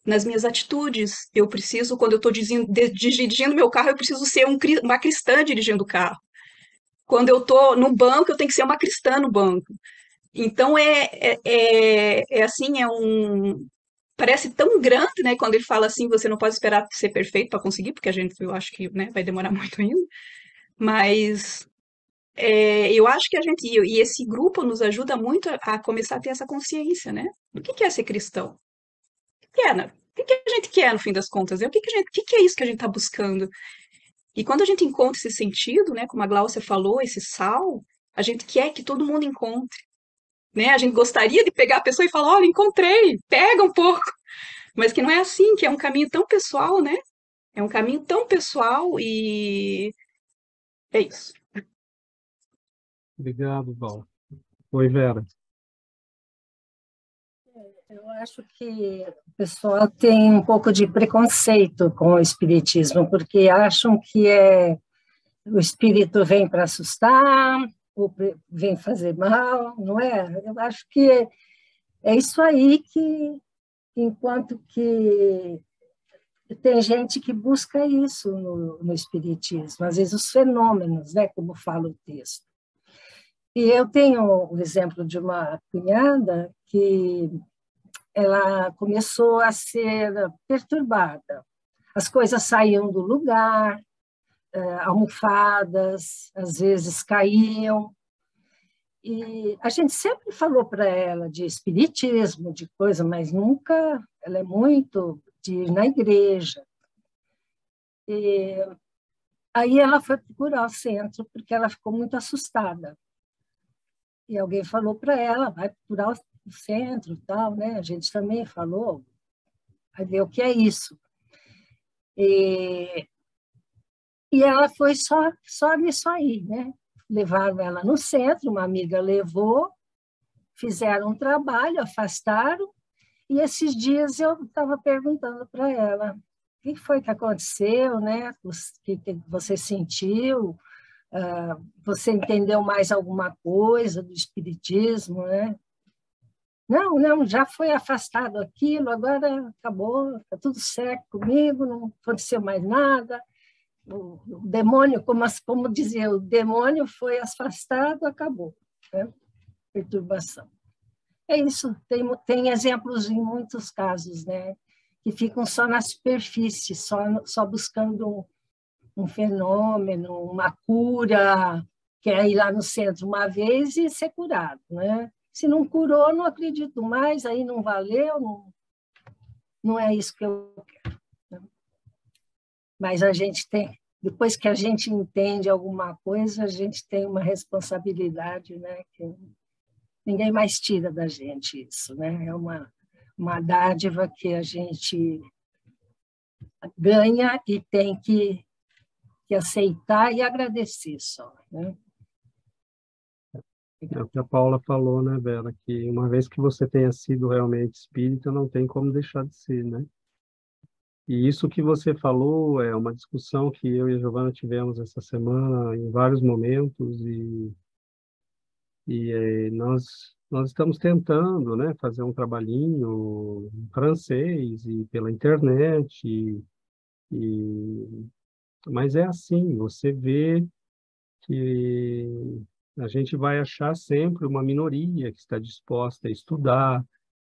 nas minhas atitudes. Eu preciso, quando eu estou dirigindo meu carro, eu preciso ser uma cristã dirigindo o carro. Quando eu estou no banco, eu tenho que ser uma cristã no banco. Então é assim, parece tão grande, né? Quando ele fala assim, você não pode esperar ser perfeito para conseguir, porque eu acho que, né, vai demorar muito ainda. Mas eu acho que e esse grupo nos ajuda muito a começar a ter essa consciência, né? Do que é ser cristão? O que é, né? O que a gente quer no fim das contas? O que é isso que a gente está buscando? E quando a gente encontra esse sentido, né? Como a Gláucia falou, esse sal, a gente quer que todo mundo encontre. Né? A gente gostaria de pegar a pessoa e falar, olha, encontrei, pega um pouco. Mas que não é assim, que é um caminho tão pessoal, né? É um caminho tão pessoal e é isso. Obrigado, Val. Oi, Vera. Eu acho que o pessoal tem um pouco de preconceito com o espiritismo, porque acham que o espírito vem para assustar, ou vem fazer mal, não é? Eu acho que é isso aí que, enquanto que tem gente que busca isso no espiritismo, às vezes os fenômenos, né, como fala o texto. E eu tenho o exemplo de uma cunhada que ela começou a ser perturbada. As coisas saíam do lugar, almofadas, às vezes caíam. E a gente sempre falou para ela de espiritismo, de coisa, mas nunca, ela é muito de ir na igreja. E aí ela foi procurar o centro, porque ela ficou muito assustada. E alguém falou para ela, vai procurar o centro, tal, né? A gente também falou, vai ver o que é isso. E ela foi só nisso aí, né? Levaram ela no centro, uma amiga levou, fizeram um trabalho, afastaram, e esses dias eu estava perguntando para ela, o que foi que aconteceu, né? O que você sentiu? Você entendeu mais alguma coisa do espiritismo, né? Não, já foi afastado aquilo, agora acabou, está tudo certo comigo, não aconteceu mais nada. O demônio, como dizia, o demônio foi afastado, acabou, né? Perturbação. É isso, tem exemplos em muitos casos, né? Que ficam só na superfície, só buscando um fenômeno, uma cura, quer ir lá no centro uma vez e ser curado, né? Se não curou, não acredito mais, aí não valeu, não é isso que eu quero. Né? Mas a gente tem, depois que a gente entende alguma coisa, a gente tem uma responsabilidade, né? Que ninguém mais tira da gente isso, né? É uma dádiva que a gente ganha e tem que aceitar e agradecer só, né? É o que a Paula falou, né, Vera, que uma vez que você tenha sido realmente espírita, não tem como deixar de ser, né? E isso que você falou é uma discussão que eu e a Giovana tivemos essa semana em vários momentos nós estamos tentando, né, fazer um trabalhinho em francês e pela internet mas é assim, você vê que a gente vai achar sempre uma minoria que está disposta a estudar,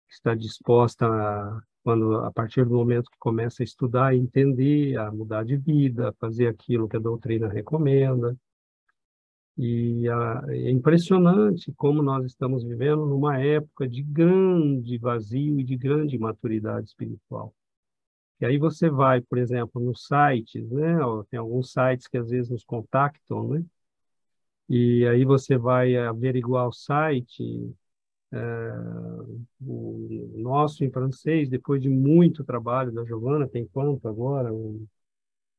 que está disposta a partir do momento que começa a estudar, a entender, a mudar de vida, a fazer aquilo que a doutrina recomenda. É impressionante como nós estamos vivendo numa época de grande vazio e de grande maturidade espiritual. E aí você vai, por exemplo, nos sites, né? Tem alguns sites que às vezes nos contactam, né? E aí você vai averiguar o site, o nosso em francês, depois de muito trabalho da Giovana, tem quanto agora?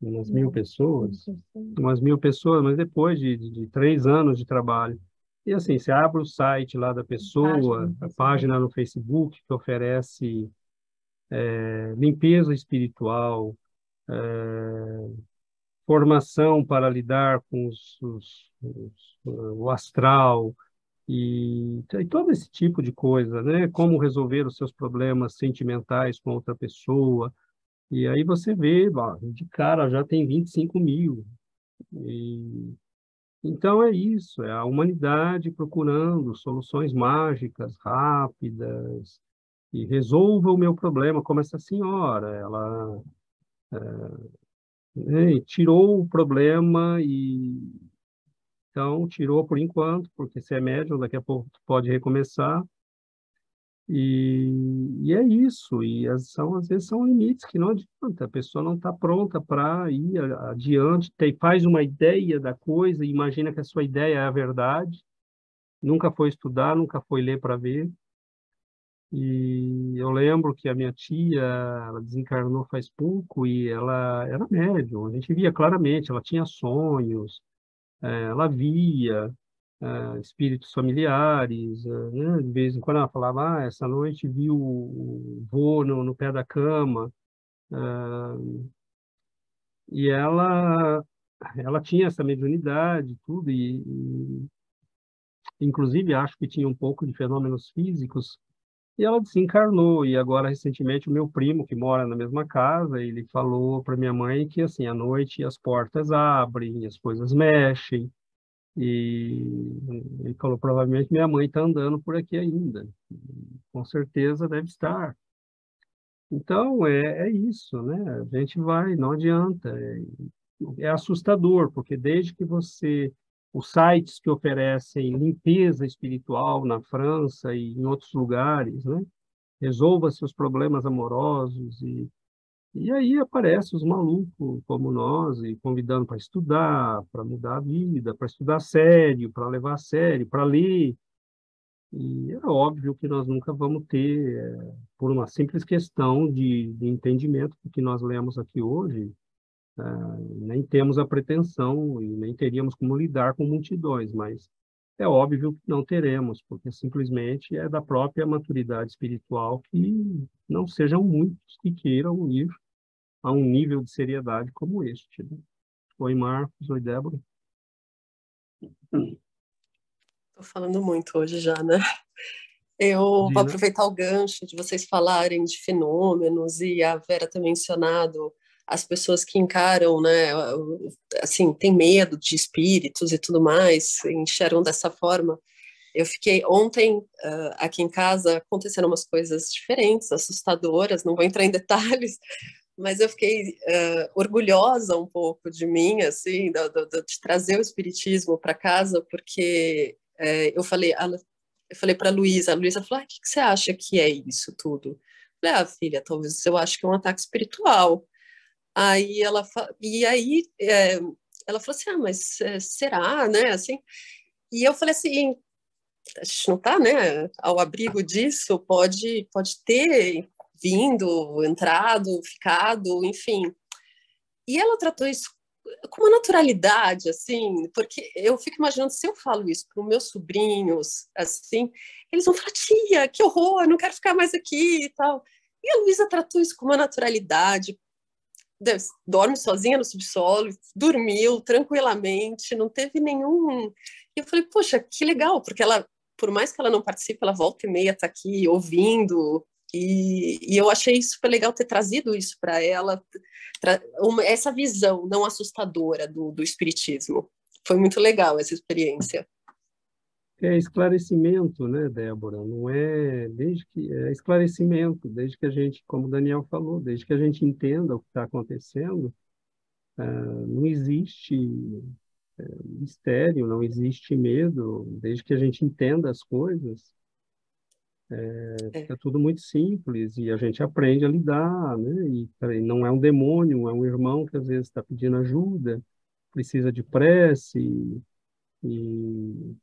Umas 1.000 pessoas? Umas 1.000 pessoas, mas depois de 3 anos de trabalho. E assim, você abre o site lá da pessoa, a página no Facebook que oferece limpeza espiritual, formação para lidar com o astral e todo esse tipo de coisa, né? Como resolver os seus problemas sentimentais com outra pessoa. E aí você vê, ó, de cara já tem 25.000. E, então é isso, é a humanidade procurando soluções mágicas, rápidas, e resolva o meu problema, como essa senhora, ela né, tirou o problema e então tirou por enquanto, porque se é médium, daqui a pouco pode recomeçar. E é isso, e às vezes são limites que não adianta, a pessoa não está pronta para ir adiante, faz uma ideia da coisa, e imagina que a sua ideia é a verdade, nunca foi estudar, nunca foi ler para ver. E eu lembro que a minha tia, ela desencarnou faz pouco e ela era médium, a gente via claramente, ela tinha sonhos, ela via espíritos familiares, né? De vez em quando ela falava, essa noite viu o vô no pé da cama, e ela tinha essa mediunidade, tudo, inclusive acho que tinha um pouco de fenômenos físicos, e ela desencarnou, e agora recentemente o meu primo, que mora na mesma casa, ele falou para minha mãe que assim, à noite as portas abrem, as coisas mexem, e ele falou, provavelmente minha mãe está andando por aqui ainda. Com certeza deve estar. Então, é isso, né? A gente vai, não adianta. É assustador, porque desde que os sites que oferecem limpeza espiritual na França e em outros lugares, né? Resolva seus problemas amorosos e aí aparecem os malucos como nós, e convidando para estudar, para mudar a vida, para estudar sério, para levar a sério, para ler. E é óbvio que nós nunca vamos ter, por uma simples questão de entendimento do que nós lemos aqui hoje, nem temos a pretensão e nem teríamos como lidar com multidões, mas é óbvio que não teremos, porque simplesmente é da própria maturidade espiritual que não sejam muitos que queiram ir a um nível de seriedade como este, né? Oi, Marcos. Oi, Débora. Estou falando muito hoje já, né? Eu vou Dina. aproveitar o gancho de vocês falarem de fenômenos e a Vera ter mencionado as pessoas que encaram, né, assim, tem medo de espíritos e tudo mais, enxergam dessa forma. Eu fiquei ontem aqui em casa, aconteceram umas coisas diferentes, assustadoras, não vou entrar em detalhes, mas eu fiquei orgulhosa um pouco de mim, assim, de trazer o espiritismo para casa, porque eu falei para a Luísa falou, o que você acha que é isso tudo? Eu falei, filha, talvez eu acho que é um ataque espiritual. Aí ela falou assim, mas será, né, assim? E eu falei assim, a gente não está, né, ao abrigo disso, pode ter vindo, entrado, ficado, enfim. E ela tratou isso com uma naturalidade, assim, porque eu fico imaginando, se eu falo isso para os meus sobrinhos, assim, eles vão falar, tia, que horror, não quero ficar mais aqui e tal. E a Luísa tratou isso com uma naturalidade, dorme sozinha no subsolo, dormiu tranquilamente, não teve nenhum... E eu falei, poxa, que legal, porque ela, por mais que ela não participe, ela volta e meia tá aqui ouvindo, e eu achei super legal ter trazido isso para ela, essa visão não assustadora do espiritismo. Foi muito legal essa experiência. É esclarecimento, né, Débora? Não é é esclarecimento, desde que a gente, como o Daniel falou, desde que a gente entenda o que está acontecendo, não existe mistério, não existe medo, desde que a gente entenda as coisas, É tudo muito simples e a gente aprende a lidar, né? E não é um demônio, é um irmão que às vezes está pedindo ajuda, precisa de prece. E,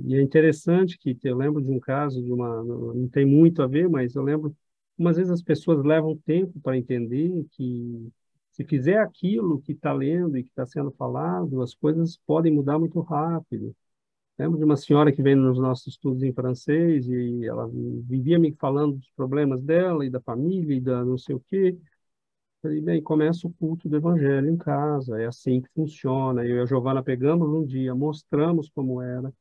e é interessante que eu lembro de um caso de uma, não tem muito a ver, mas eu lembro, umas vezes as pessoas levam tempo para entender que se fizer aquilo que está lendo e que está sendo falado, as coisas podem mudar muito rápido. Lembro de uma senhora que veio nos nossos estudos em francês e ela vivia me falando dos problemas dela e da família e da não sei o quê. Falei, bem, começa o culto do evangelho em casa, é assim que funciona. Eu e a Giovana pegamos um dia, mostramos como era,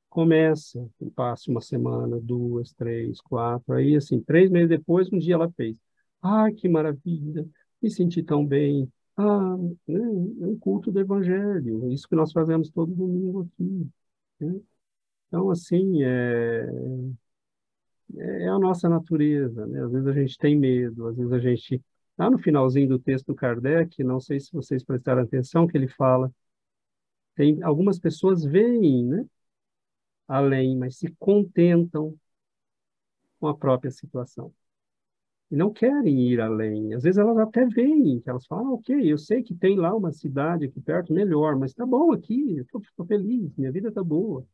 começa, passa uma semana, duas, três, quatro, aí assim, 3 meses depois, um dia ela fez. Ah, que maravilha, me senti tão bem. Ah, né, é um culto do evangelho, isso que nós fazemos todo domingo aqui, né? Então, assim, é a nossa natureza, né? Às vezes a gente tem medo, às vezes a gente... Lá no finalzinho do texto do Kardec, não sei se vocês prestaram atenção, que ele fala, tem algumas pessoas veem, né, além, mas se contentam com a própria situação. E não querem ir além. Às vezes elas até veem, que elas falam, ah, ok, eu sei que tem lá uma cidade aqui perto, melhor, mas tá bom aqui, eu tô feliz, minha vida tá boa.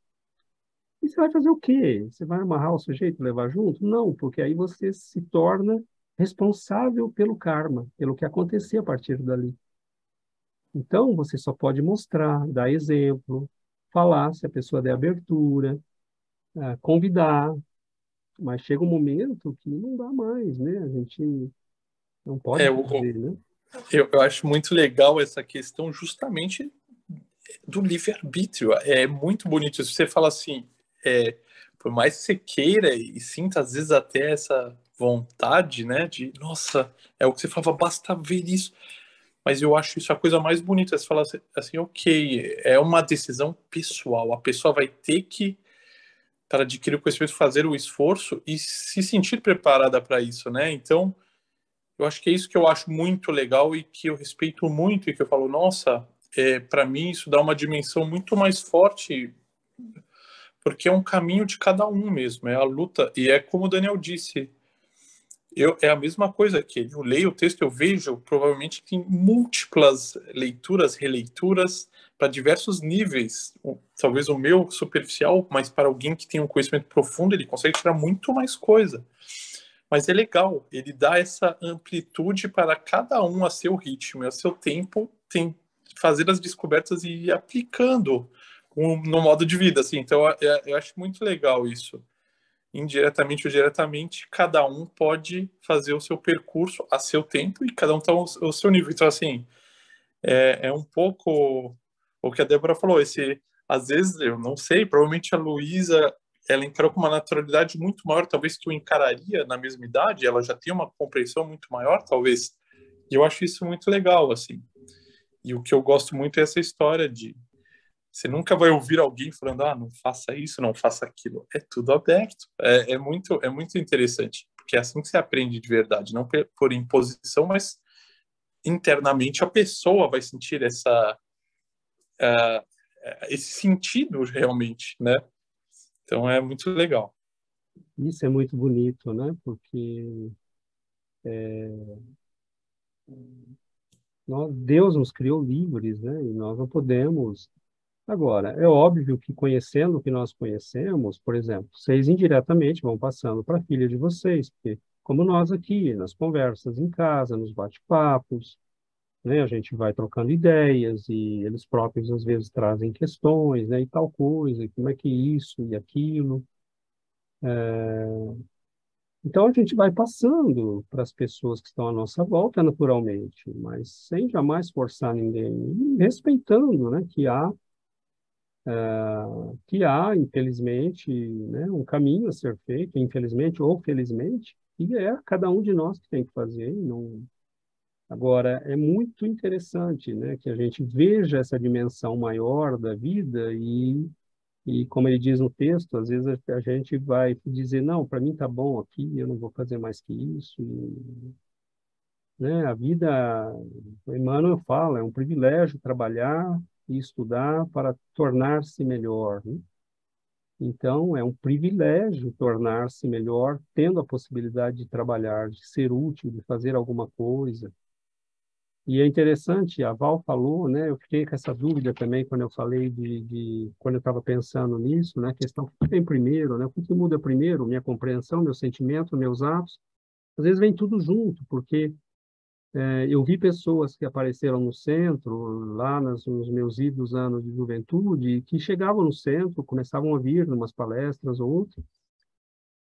E você vai fazer o quê? Você vai amarrar o sujeito e levar junto? Não, porque aí você se torna responsável pelo karma, pelo que acontecer a partir dali. Então, você só pode mostrar, dar exemplo, falar, se a pessoa der abertura, convidar, mas chega um momento que não dá mais, né? A gente não pode fazer, né? Eu acho muito legal essa questão justamente do livre-arbítrio. É muito bonito. Se você fala assim, por mais que você queira e sinta às vezes até essa vontade, né, de, nossa, é o que você falava, basta ver isso. Mas eu acho isso a coisa mais bonita. Você fala assim, ok, é uma decisão pessoal. A pessoa vai ter que, para adquirir o conhecimento, fazer o esforço e se sentir preparada para isso, né? Então, eu acho que é isso que eu acho muito legal e que eu respeito muito e que eu falo, nossa, para mim isso dá uma dimensão muito mais forte, porque é um caminho de cada um mesmo, é a luta. E é como o Daniel disse, é a mesma coisa que ele. Eu leio o texto, eu vejo, provavelmente tem múltiplas leituras, releituras, para diversos níveis. Talvez o meu superficial, mas para alguém que tem um conhecimento profundo, ele consegue tirar muito mais coisa. Mas é legal, ele dá essa amplitude para cada um a seu ritmo e a seu tempo, tem fazer as descobertas e ir aplicando no modo de vida, assim. Então, eu acho muito legal isso. Indiretamente ou diretamente, cada um pode fazer o seu percurso a seu tempo e cada um está ao seu nível. Então, assim, é um pouco o que a Débora falou. Às vezes, eu não sei, provavelmente a Luísa, ela encarou com uma naturalidade muito maior, talvez que eu encararia na mesma idade, ela já tem uma compreensão muito maior, talvez. E eu acho isso muito legal, assim. E o que eu gosto muito é essa história de você nunca vai ouvir alguém falando, não faça isso, não faça aquilo. É tudo aberto. É muito interessante, porque é assim que você aprende de verdade, não por imposição, mas internamente a pessoa vai sentir esse sentido realmente, né? Então é muito legal. Isso é muito bonito, né? Porque Deus nos criou livres, né? E nós não podemos... Agora, é óbvio que conhecendo o que nós conhecemos, por exemplo, vocês indiretamente vão passando para a filha de vocês, porque como nós aqui, nas conversas em casa, nos bate-papos, né, a gente vai trocando ideias e eles próprios às vezes trazem questões, né, e tal coisa, como é que isso e aquilo. Então a gente vai passando para as pessoas que estão à nossa volta naturalmente, mas sem jamais forçar ninguém, e respeitando, né, infelizmente, né, um caminho a ser feito, infelizmente ou felizmente, e é cada um de nós que tem que fazer. Não... Agora, é muito interessante, né, que a gente veja essa dimensão maior da vida e como ele diz no texto, às vezes a gente vai dizer, não, para mim tá bom aqui, eu não vou fazer mais que isso. E, né, a vida, o Emmanuel fala, é um privilégio trabalhar e estudar para tornar-se melhor, né? Então, é um privilégio tornar-se melhor, tendo a possibilidade de trabalhar, de ser útil, de fazer alguma coisa. E é interessante, a Val falou, né? Eu fiquei com essa dúvida também quando eu falei quando eu estava pensando nisso, né? A questão que vem primeiro, né? O que muda primeiro? Minha compreensão, meu sentimento, meus atos. Às vezes vem tudo junto, porque eu vi pessoas que apareceram no centro, lá nos meus idos anos de juventude, que chegavam no centro, começavam a vir umas palestras ou outras,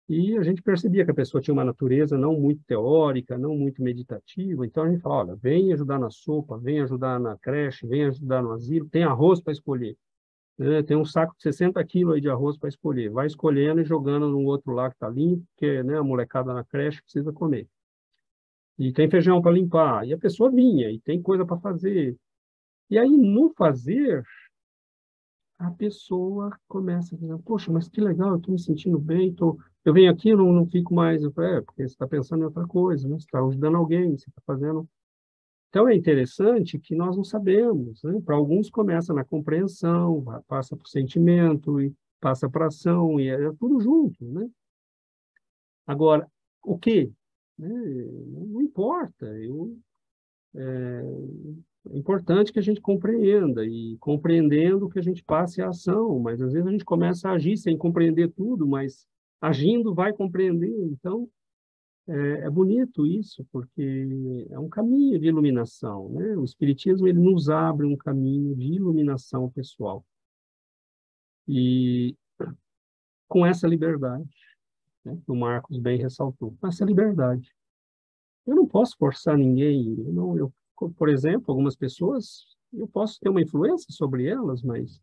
e a gente percebia que a pessoa tinha uma natureza não muito teórica, não muito meditativa. Então a gente fala, olha, vem ajudar na sopa, vem ajudar na creche, vem ajudar no asilo, tem arroz para escolher. Né? Tem um saco de 60 quilos aí de arroz para escolher. Vai escolhendo e jogando no outro lá que está limpo, porque, né, a molecada na creche precisa comer. E tem feijão para limpar. E a pessoa vinha, e tem coisa para fazer. E aí, no fazer, a pessoa começa a dizer, poxa, mas que legal, eu estou me sentindo bem, eu venho aqui, não fico mais. Eu falei, porque você está pensando em outra coisa, né? Você está ajudando alguém, você está fazendo. Então, é interessante que nós não sabemos, né? Para alguns começa na compreensão, passa para o sentimento, e passa para a ação, e é tudo junto, né? Agora, o quê? Né? Não importa, é importante que a gente compreenda, e compreendendo que a gente passe a ação, mas às vezes a gente começa a agir sem compreender tudo, mas agindo vai compreender. Então, é bonito isso, porque é um caminho de iluminação, né? O Espiritismo, ele nos abre um caminho de iluminação pessoal. E com essa liberdade, né, que o Marcos bem ressaltou, com essa liberdade. Eu não posso forçar ninguém, por exemplo, algumas pessoas, eu posso ter uma influência sobre elas, mas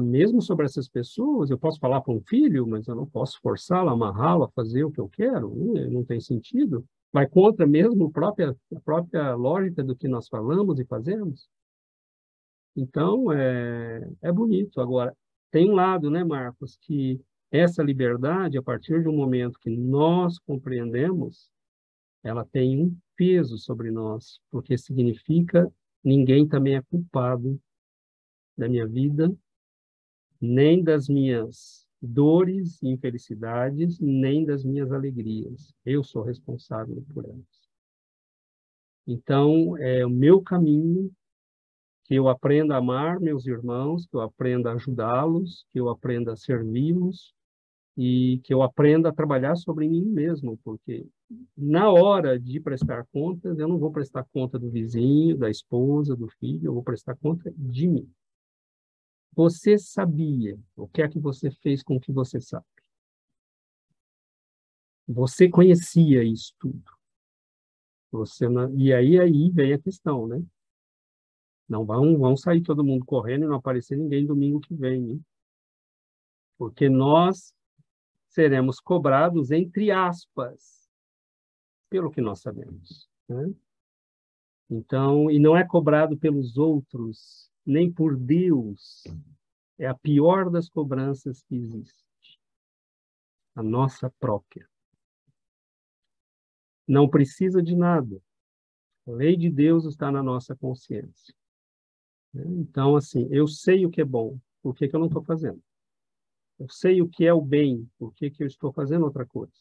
mesmo sobre essas pessoas, eu posso falar para um filho, mas eu não posso forçá-lo, amarrá-lo a fazer o que eu quero, não tem sentido. Vai contra mesmo a própria lógica do que nós falamos e fazemos. Então, é bonito. Agora, tem um lado, né, Marcos, que essa liberdade, a partir de um momento que nós compreendemos, ela tem um peso sobre nós, porque significa ninguém também é culpado da minha vida, nem das minhas dores e infelicidades, nem das minhas alegrias. Eu sou responsável por elas. Então, é o meu caminho, que eu aprenda a amar meus irmãos, que eu aprenda a ajudá-los, que eu aprenda a servi-los, e que eu aprenda a trabalhar sobre mim mesmo, porque na hora de prestar contas, eu não vou prestar conta do vizinho, da esposa, do filho, eu vou prestar conta de mim. Você sabia o que é que você fez com o que você sabe? Você conhecia isso tudo. E aí vem a questão, né? Não vão sair todo mundo correndo e não aparecer ninguém domingo que vem, hein? Porque nós seremos cobrados, entre aspas, pelo que nós sabemos, né? Então, e não é cobrado pelos outros, nem por Deus. É a pior das cobranças que existe. A nossa própria. Não precisa de nada. A lei de Deus está na nossa consciência. Então, assim, eu sei o que é bom, por que eu não estou fazendo? Eu sei o que é o bem, por que eu estou fazendo outra coisa?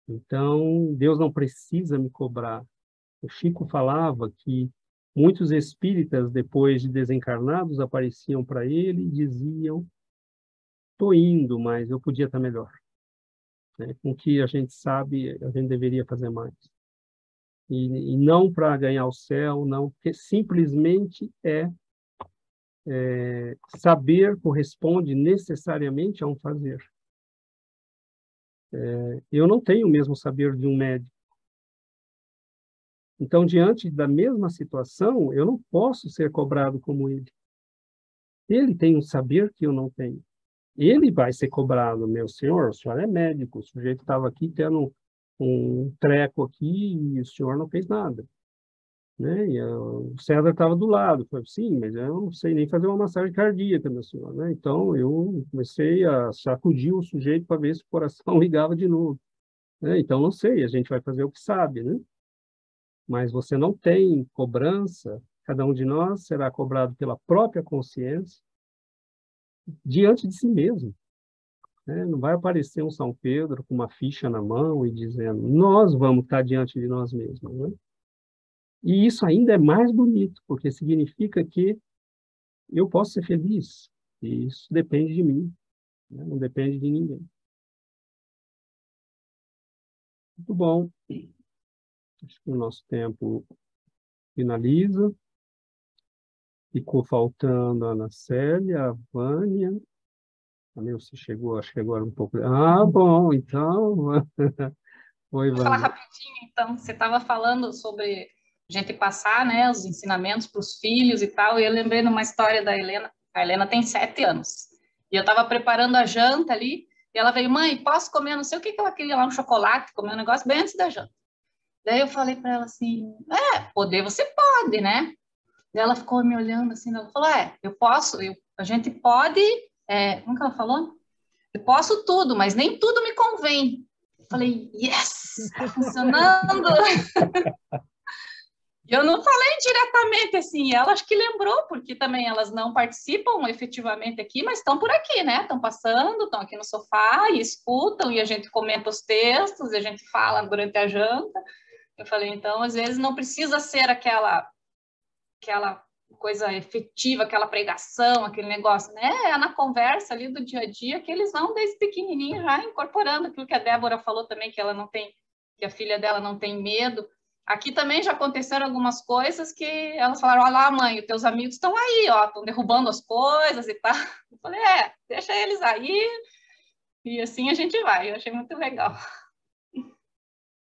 Então, Deus não precisa me cobrar. O Chico falava que muitos espíritas, depois de desencarnados, apareciam para ele e diziam: estou indo, mas eu podia estar melhor. Né? Com o que a gente sabe, a gente deveria fazer mais. E não para ganhar o céu, não, porque simplesmente saber corresponde necessariamente a um fazer. Eu não tenho o mesmo saber de um médico. Então, diante da mesma situação, eu não posso ser cobrado como ele. Ele tem um saber que eu não tenho. Ele vai ser cobrado, meu senhor, o senhor é médico, o sujeito estava aqui tendo um treco aqui e o senhor não fez nada. Né? E o César estava do lado. Eu falei, sim, mas eu não sei nem fazer uma massagem cardíaca, meu senhor. Né? Então, eu comecei a sacudir o sujeito para ver se o coração ligava de novo. Né? Então, não sei, a gente vai fazer o que sabe, né? Mas você não tem cobrança, cada um de nós será cobrado pela própria consciência, diante de si mesmo. Né? Não vai aparecer um São Pedro com uma ficha na mão e dizendo, nós vamos estar diante de nós mesmos. Né? E isso ainda é mais bonito, porque significa que eu posso ser feliz. E isso depende de mim, né? Não depende de ninguém. Muito bom. Acho que o nosso tempo finaliza. Ficou faltando a Ana Célia, a Vânia. A Nilce chegou, acho que agora um pouco. Ah, bom, então. Oi, Vou falar Vânia. rapidinho, então. Você estava falando sobre a gente passar, né, os ensinamentos para os filhos e tal, e eu lembrei de uma história da Helena. A Helena tem 7 anos. E eu estava preparando a janta ali, e ela veio, mãe, posso comer, não sei o que que ela queria lá, um chocolate, comer um negócio bem antes da janta. Daí eu falei para ela assim, poder você pode, né? Daí ela ficou me olhando assim, ela falou, eu posso, a gente pode, como que ela falou? Eu posso tudo, mas nem tudo me convém. Eu falei, yes, tá funcionando. E eu não falei diretamente assim, ela acho que lembrou, porque também elas não participam efetivamente aqui, mas estão por aqui, né? Estão passando, estão aqui no sofá e escutam, e a gente comenta os textos, e a gente fala durante a janta. Eu falei, então, às vezes não precisa ser aquela coisa efetiva, aquela pregação, aquele negócio, né? É na conversa ali do dia a dia que eles vão desde pequenininho já incorporando aquilo que a Débora falou também, que ela não tem, que a filha dela não tem medo. Aqui também já aconteceram algumas coisas que elas falaram, olha lá, mãe, os teus amigos estão aí, ó, estão derrubando as coisas e tal. Eu falei, deixa eles aí, e assim a gente vai. Eu achei muito legal.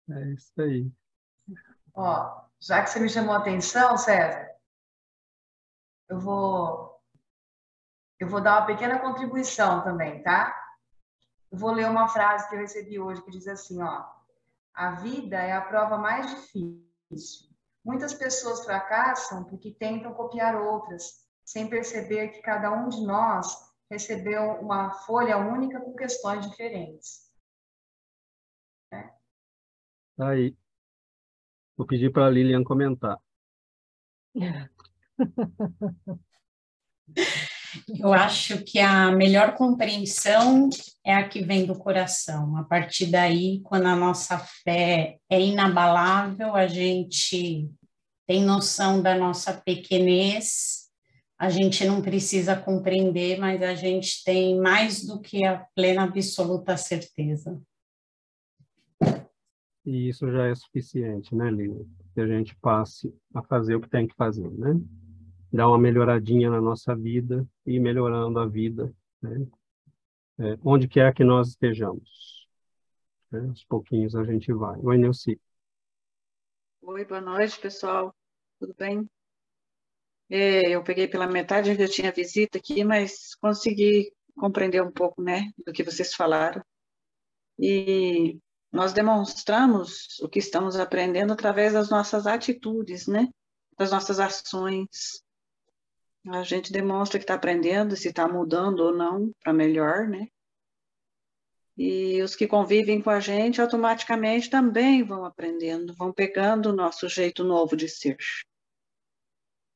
É isso aí. Ó, já que você me chamou a atenção, César, eu vou dar uma pequena contribuição também, tá? Eu vou ler uma frase que eu recebi hoje que diz assim, ó: a vida é a prova mais difícil. Muitas pessoas fracassam porque tentam copiar outras, sem perceber que cada um de nós recebeu uma folha única com questões diferentes. Aí. Vou pedir para a Lilian comentar. Eu acho que a melhor compreensão é a que vem do coração. A partir daí, quando a nossa fé é inabalável, a gente tem noção da nossa pequenez, a gente não precisa compreender, mas a gente tem mais do que a plena absoluta certeza. E isso já é suficiente, né, Lilian? Que a gente passe a fazer o que tem que fazer, né? Dar uma melhoradinha na nossa vida e melhorando a vida, né? Onde quer que nós estejamos. Né? Aos pouquinhos a gente vai. Oi, Nilce. Oi, boa noite, pessoal. Tudo bem? Eu peguei pela metade, eu tinha visita aqui, mas consegui compreender um pouco, né, do que vocês falaram. E nós demonstramos o que estamos aprendendo através das nossas atitudes, né, das nossas ações. A gente demonstra que está aprendendo, se está mudando ou não para melhor, né? E os que convivem com a gente automaticamente também vão aprendendo, vão pegando o nosso jeito novo de ser.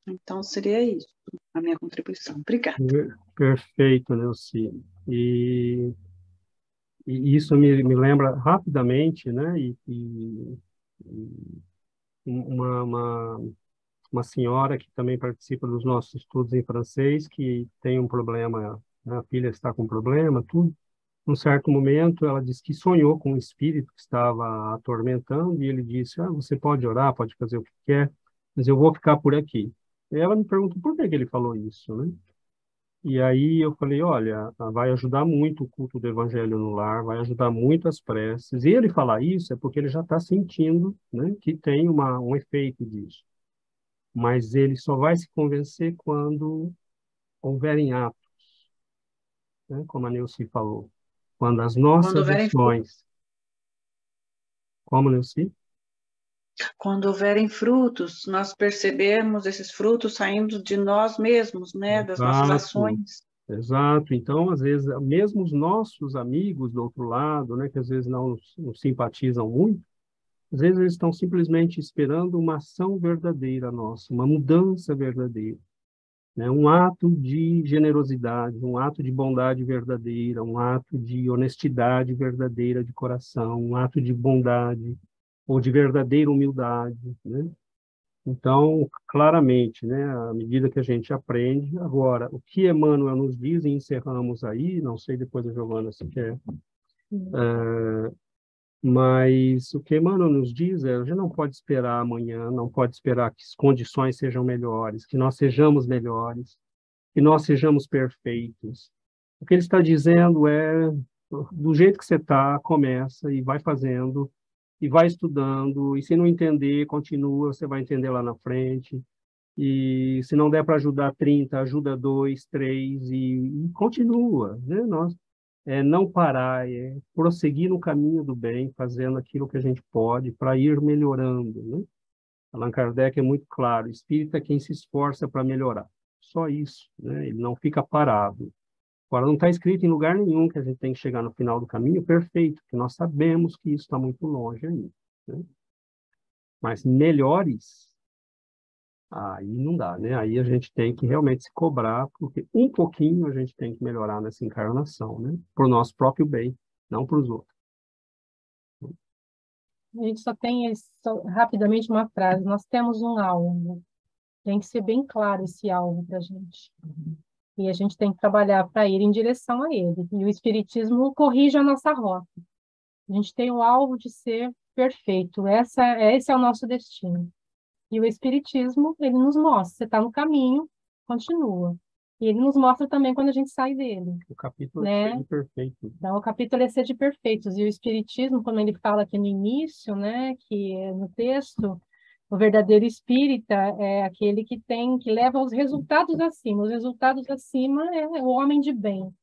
Então, seria isso, a minha contribuição. Obrigada. Perfeito, Nilce. E isso me lembra rapidamente, né? Uma senhora que também participa dos nossos estudos em francês, que tem um problema, né? A filha está com um problema, tudo. Num certo momento, ela disse que sonhou com um espírito que estava atormentando, e ele disse, você pode orar, pode fazer o que quer, mas eu vou ficar por aqui. E ela me perguntou por que ele falou isso, né? E aí eu falei, olha, vai ajudar muito o culto do evangelho no lar, vai ajudar muito as preces. E ele falar isso é porque ele já está sentindo, né, que tem um efeito disso. Mas ele só vai se convencer quando houverem atos, né, como a Nilce falou. Quando as nossas ações... Como, Nilce? Quando houverem frutos, nós percebemos esses frutos saindo de nós mesmos, né, das nossas ações. Exato. Então, às vezes, mesmo os nossos amigos do outro lado, né, que às vezes não simpatizam muito, às vezes eles estão simplesmente esperando uma ação verdadeira nossa, uma mudança verdadeira. né? Um ato de generosidade, um ato de bondade verdadeira, um ato de honestidade verdadeira de coração, um ato de bondade ou de verdadeira humildade, né? Então, claramente, né, à medida que a gente aprende, agora, o que Emmanuel nos diz, e encerramos aí, não sei depois a Giovana se quer, mas o que Emmanuel nos diz é, a gente não pode esperar amanhã, não pode esperar que as condições sejam melhores, que nós sejamos melhores, que nós sejamos perfeitos. O que ele está dizendo é, do jeito que você está, começa e vai fazendo, e vai estudando, e se não entender, continua, você vai entender lá na frente, e se não der para ajudar 30, ajuda 2, 3, e continua, né? Não parar, prosseguir no caminho do bem, fazendo aquilo que a gente pode para ir melhorando, né? Allan Kardec é muito claro, espírita é quem se esforça para melhorar, só isso, né? Ele não fica parado. Agora, não está escrito em lugar nenhum que a gente tem que chegar no final do caminho perfeito, porque nós sabemos que isso está muito longe ainda, né? Mas melhores, aí não dá, né? Aí a gente tem que realmente se cobrar, porque um pouquinho a gente tem que melhorar nessa encarnação, né? Para o nosso próprio bem, não para os outros. A gente só tem rapidamente uma frase: nós temos um alvo. Tem que ser bem claro esse alvo para a gente. E a gente tem que trabalhar para ir em direção a ele. E o Espiritismo corrige a nossa rota. A gente tem o alvo de ser perfeito. Esse é o nosso destino. E o Espiritismo, ele nos mostra, você está no caminho, continua. E ele nos mostra também quando a gente sai dele. O capítulo né? é ser de perfeito. Então, o capítulo é ser de perfeitos. E o Espiritismo, como ele fala aqui no início, né, que é no texto, o verdadeiro espírita é aquele que leva os resultados acima. Os resultados acima é o homem de bem.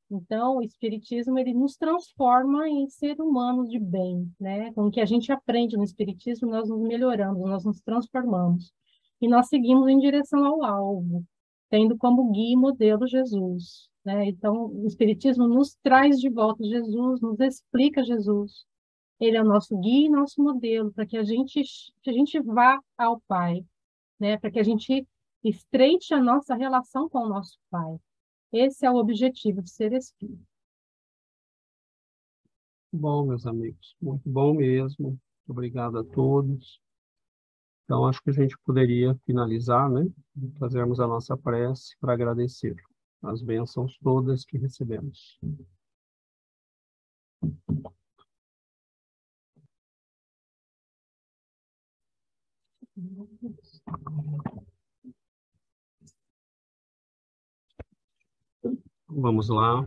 Então, o Espiritismo, ele nos transforma em ser humanos de bem, né? Com o que a gente aprende no Espiritismo, nós nos melhoramos, nós nos transformamos. E nós seguimos em direção ao alvo, tendo como guia e modelo Jesus, né? Então, o Espiritismo nos traz de volta Jesus, nos explica Jesus. Ele é o nosso guia e nosso modelo, para que a gente vá ao Pai, né? Para que a gente estreite a nossa relação com o nosso Pai. Esse é o objetivo de ser espírita. Bom, meus amigos, muito bom mesmo. Muito obrigado a todos. Então, acho que a gente poderia finalizar, né? Fazermos a nossa prece para agradecer as bênçãos todas que recebemos. Vamos lá.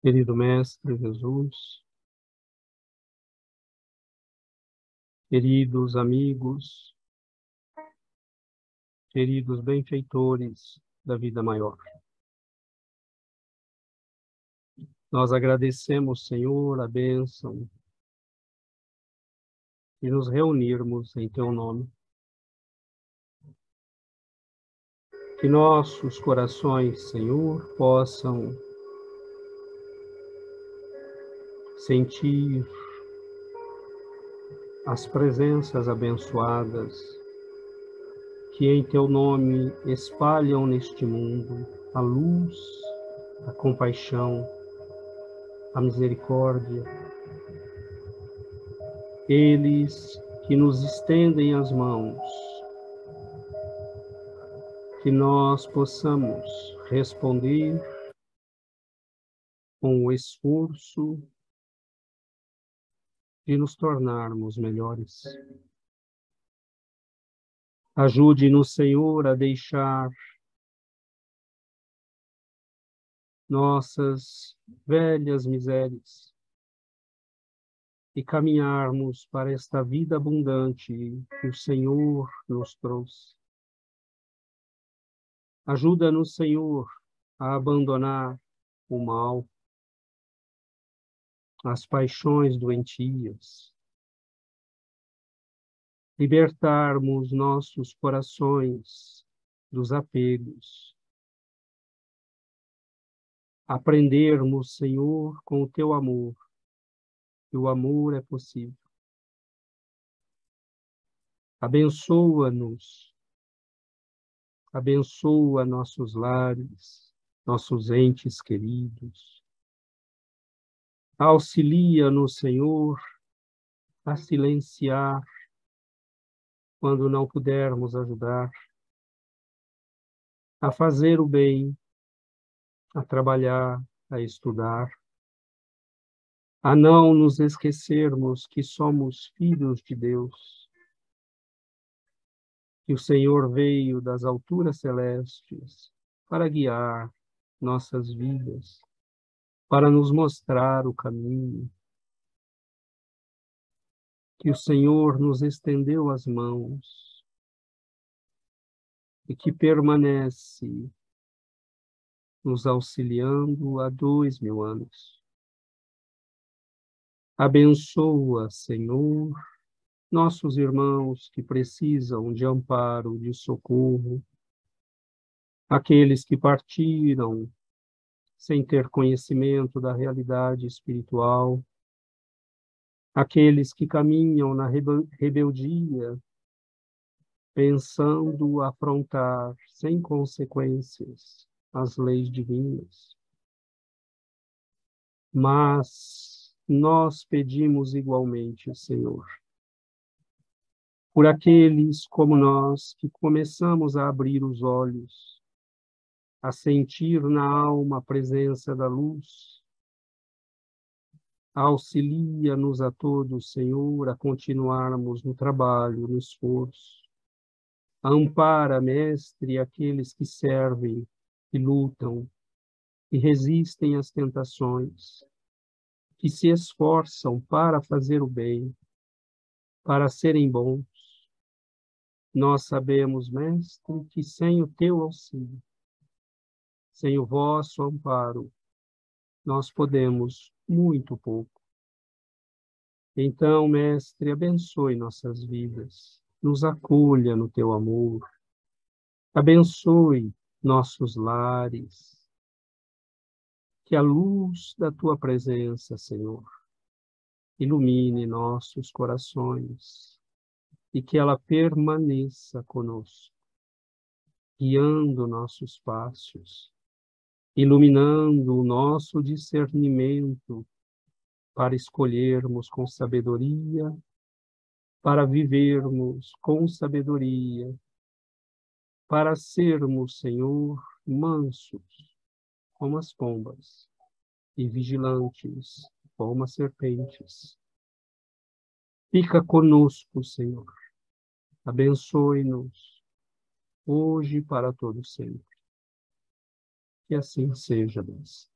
Querido Mestre Jesus, queridos amigos, queridos benfeitores da vida maior, nós agradecemos, Senhor, a bênção de nos reunirmos em Teu nome. Que nossos corações, Senhor, possam sentir as presenças abençoadas que em Teu nome espalham neste mundo a luz, a compaixão, a misericórdia. Eles que nos estendem as mãos, que nós possamos responder com o esforço de nos tornarmos melhores. Ajude-nos, Senhor, a deixar nossas velhas misérias e caminharmos para esta vida abundante que o Senhor nos trouxe. Ajuda-nos, Senhor, a abandonar o mal, as paixões doentias, libertarmos nossos corações dos apegos aprendermos, Senhor, com o teu amor, que o amor é possível. Abençoa-nos, abençoa nossos lares, nossos entes queridos. Auxilia-nos, Senhor, a silenciar quando não pudermos ajudar, a fazer o bem, a trabalhar, a estudar, a não nos esquecermos que somos filhos de Deus, que o Senhor veio das alturas celestes para guiar nossas vidas, para nos mostrar o caminho, que o Senhor nos estendeu as mãos e que permanece nos auxiliando há 2000 anos. Abençoa, Senhor, nossos irmãos que precisam de amparo, de socorro, aqueles que partiram sem ter conhecimento da realidade espiritual, aqueles que caminham na rebeldia, pensando afrontar sem consequências as leis divinas. Mas nós pedimos igualmente, Senhor, por aqueles como nós que começamos a abrir os olhos, a sentir na alma a presença da luz. Auxilia-nos a todos, Senhor, a continuarmos no trabalho, no esforço. Ampara, Mestre, aqueles que servem, que lutam, que resistem às tentações, que se esforçam para fazer o bem, para serem bons. Nós sabemos, Mestre, que sem o teu auxílio, sem o vosso amparo, nós podemos muito pouco. Então, Mestre, abençoe nossas vidas, nos acolha no teu amor, abençoe nossos lares, que a luz da tua presença, Senhor, ilumine nossos corações e que ela permaneça conosco, guiando nossos passos, iluminando o nosso discernimento para escolhermos com sabedoria, para vivermos com sabedoria, para sermos, Senhor, mansos como as pombas e vigilantes como as serpentes. Fica conosco, Senhor. Abençoe-nos hoje e para todo sempre. Que assim seja, Deus.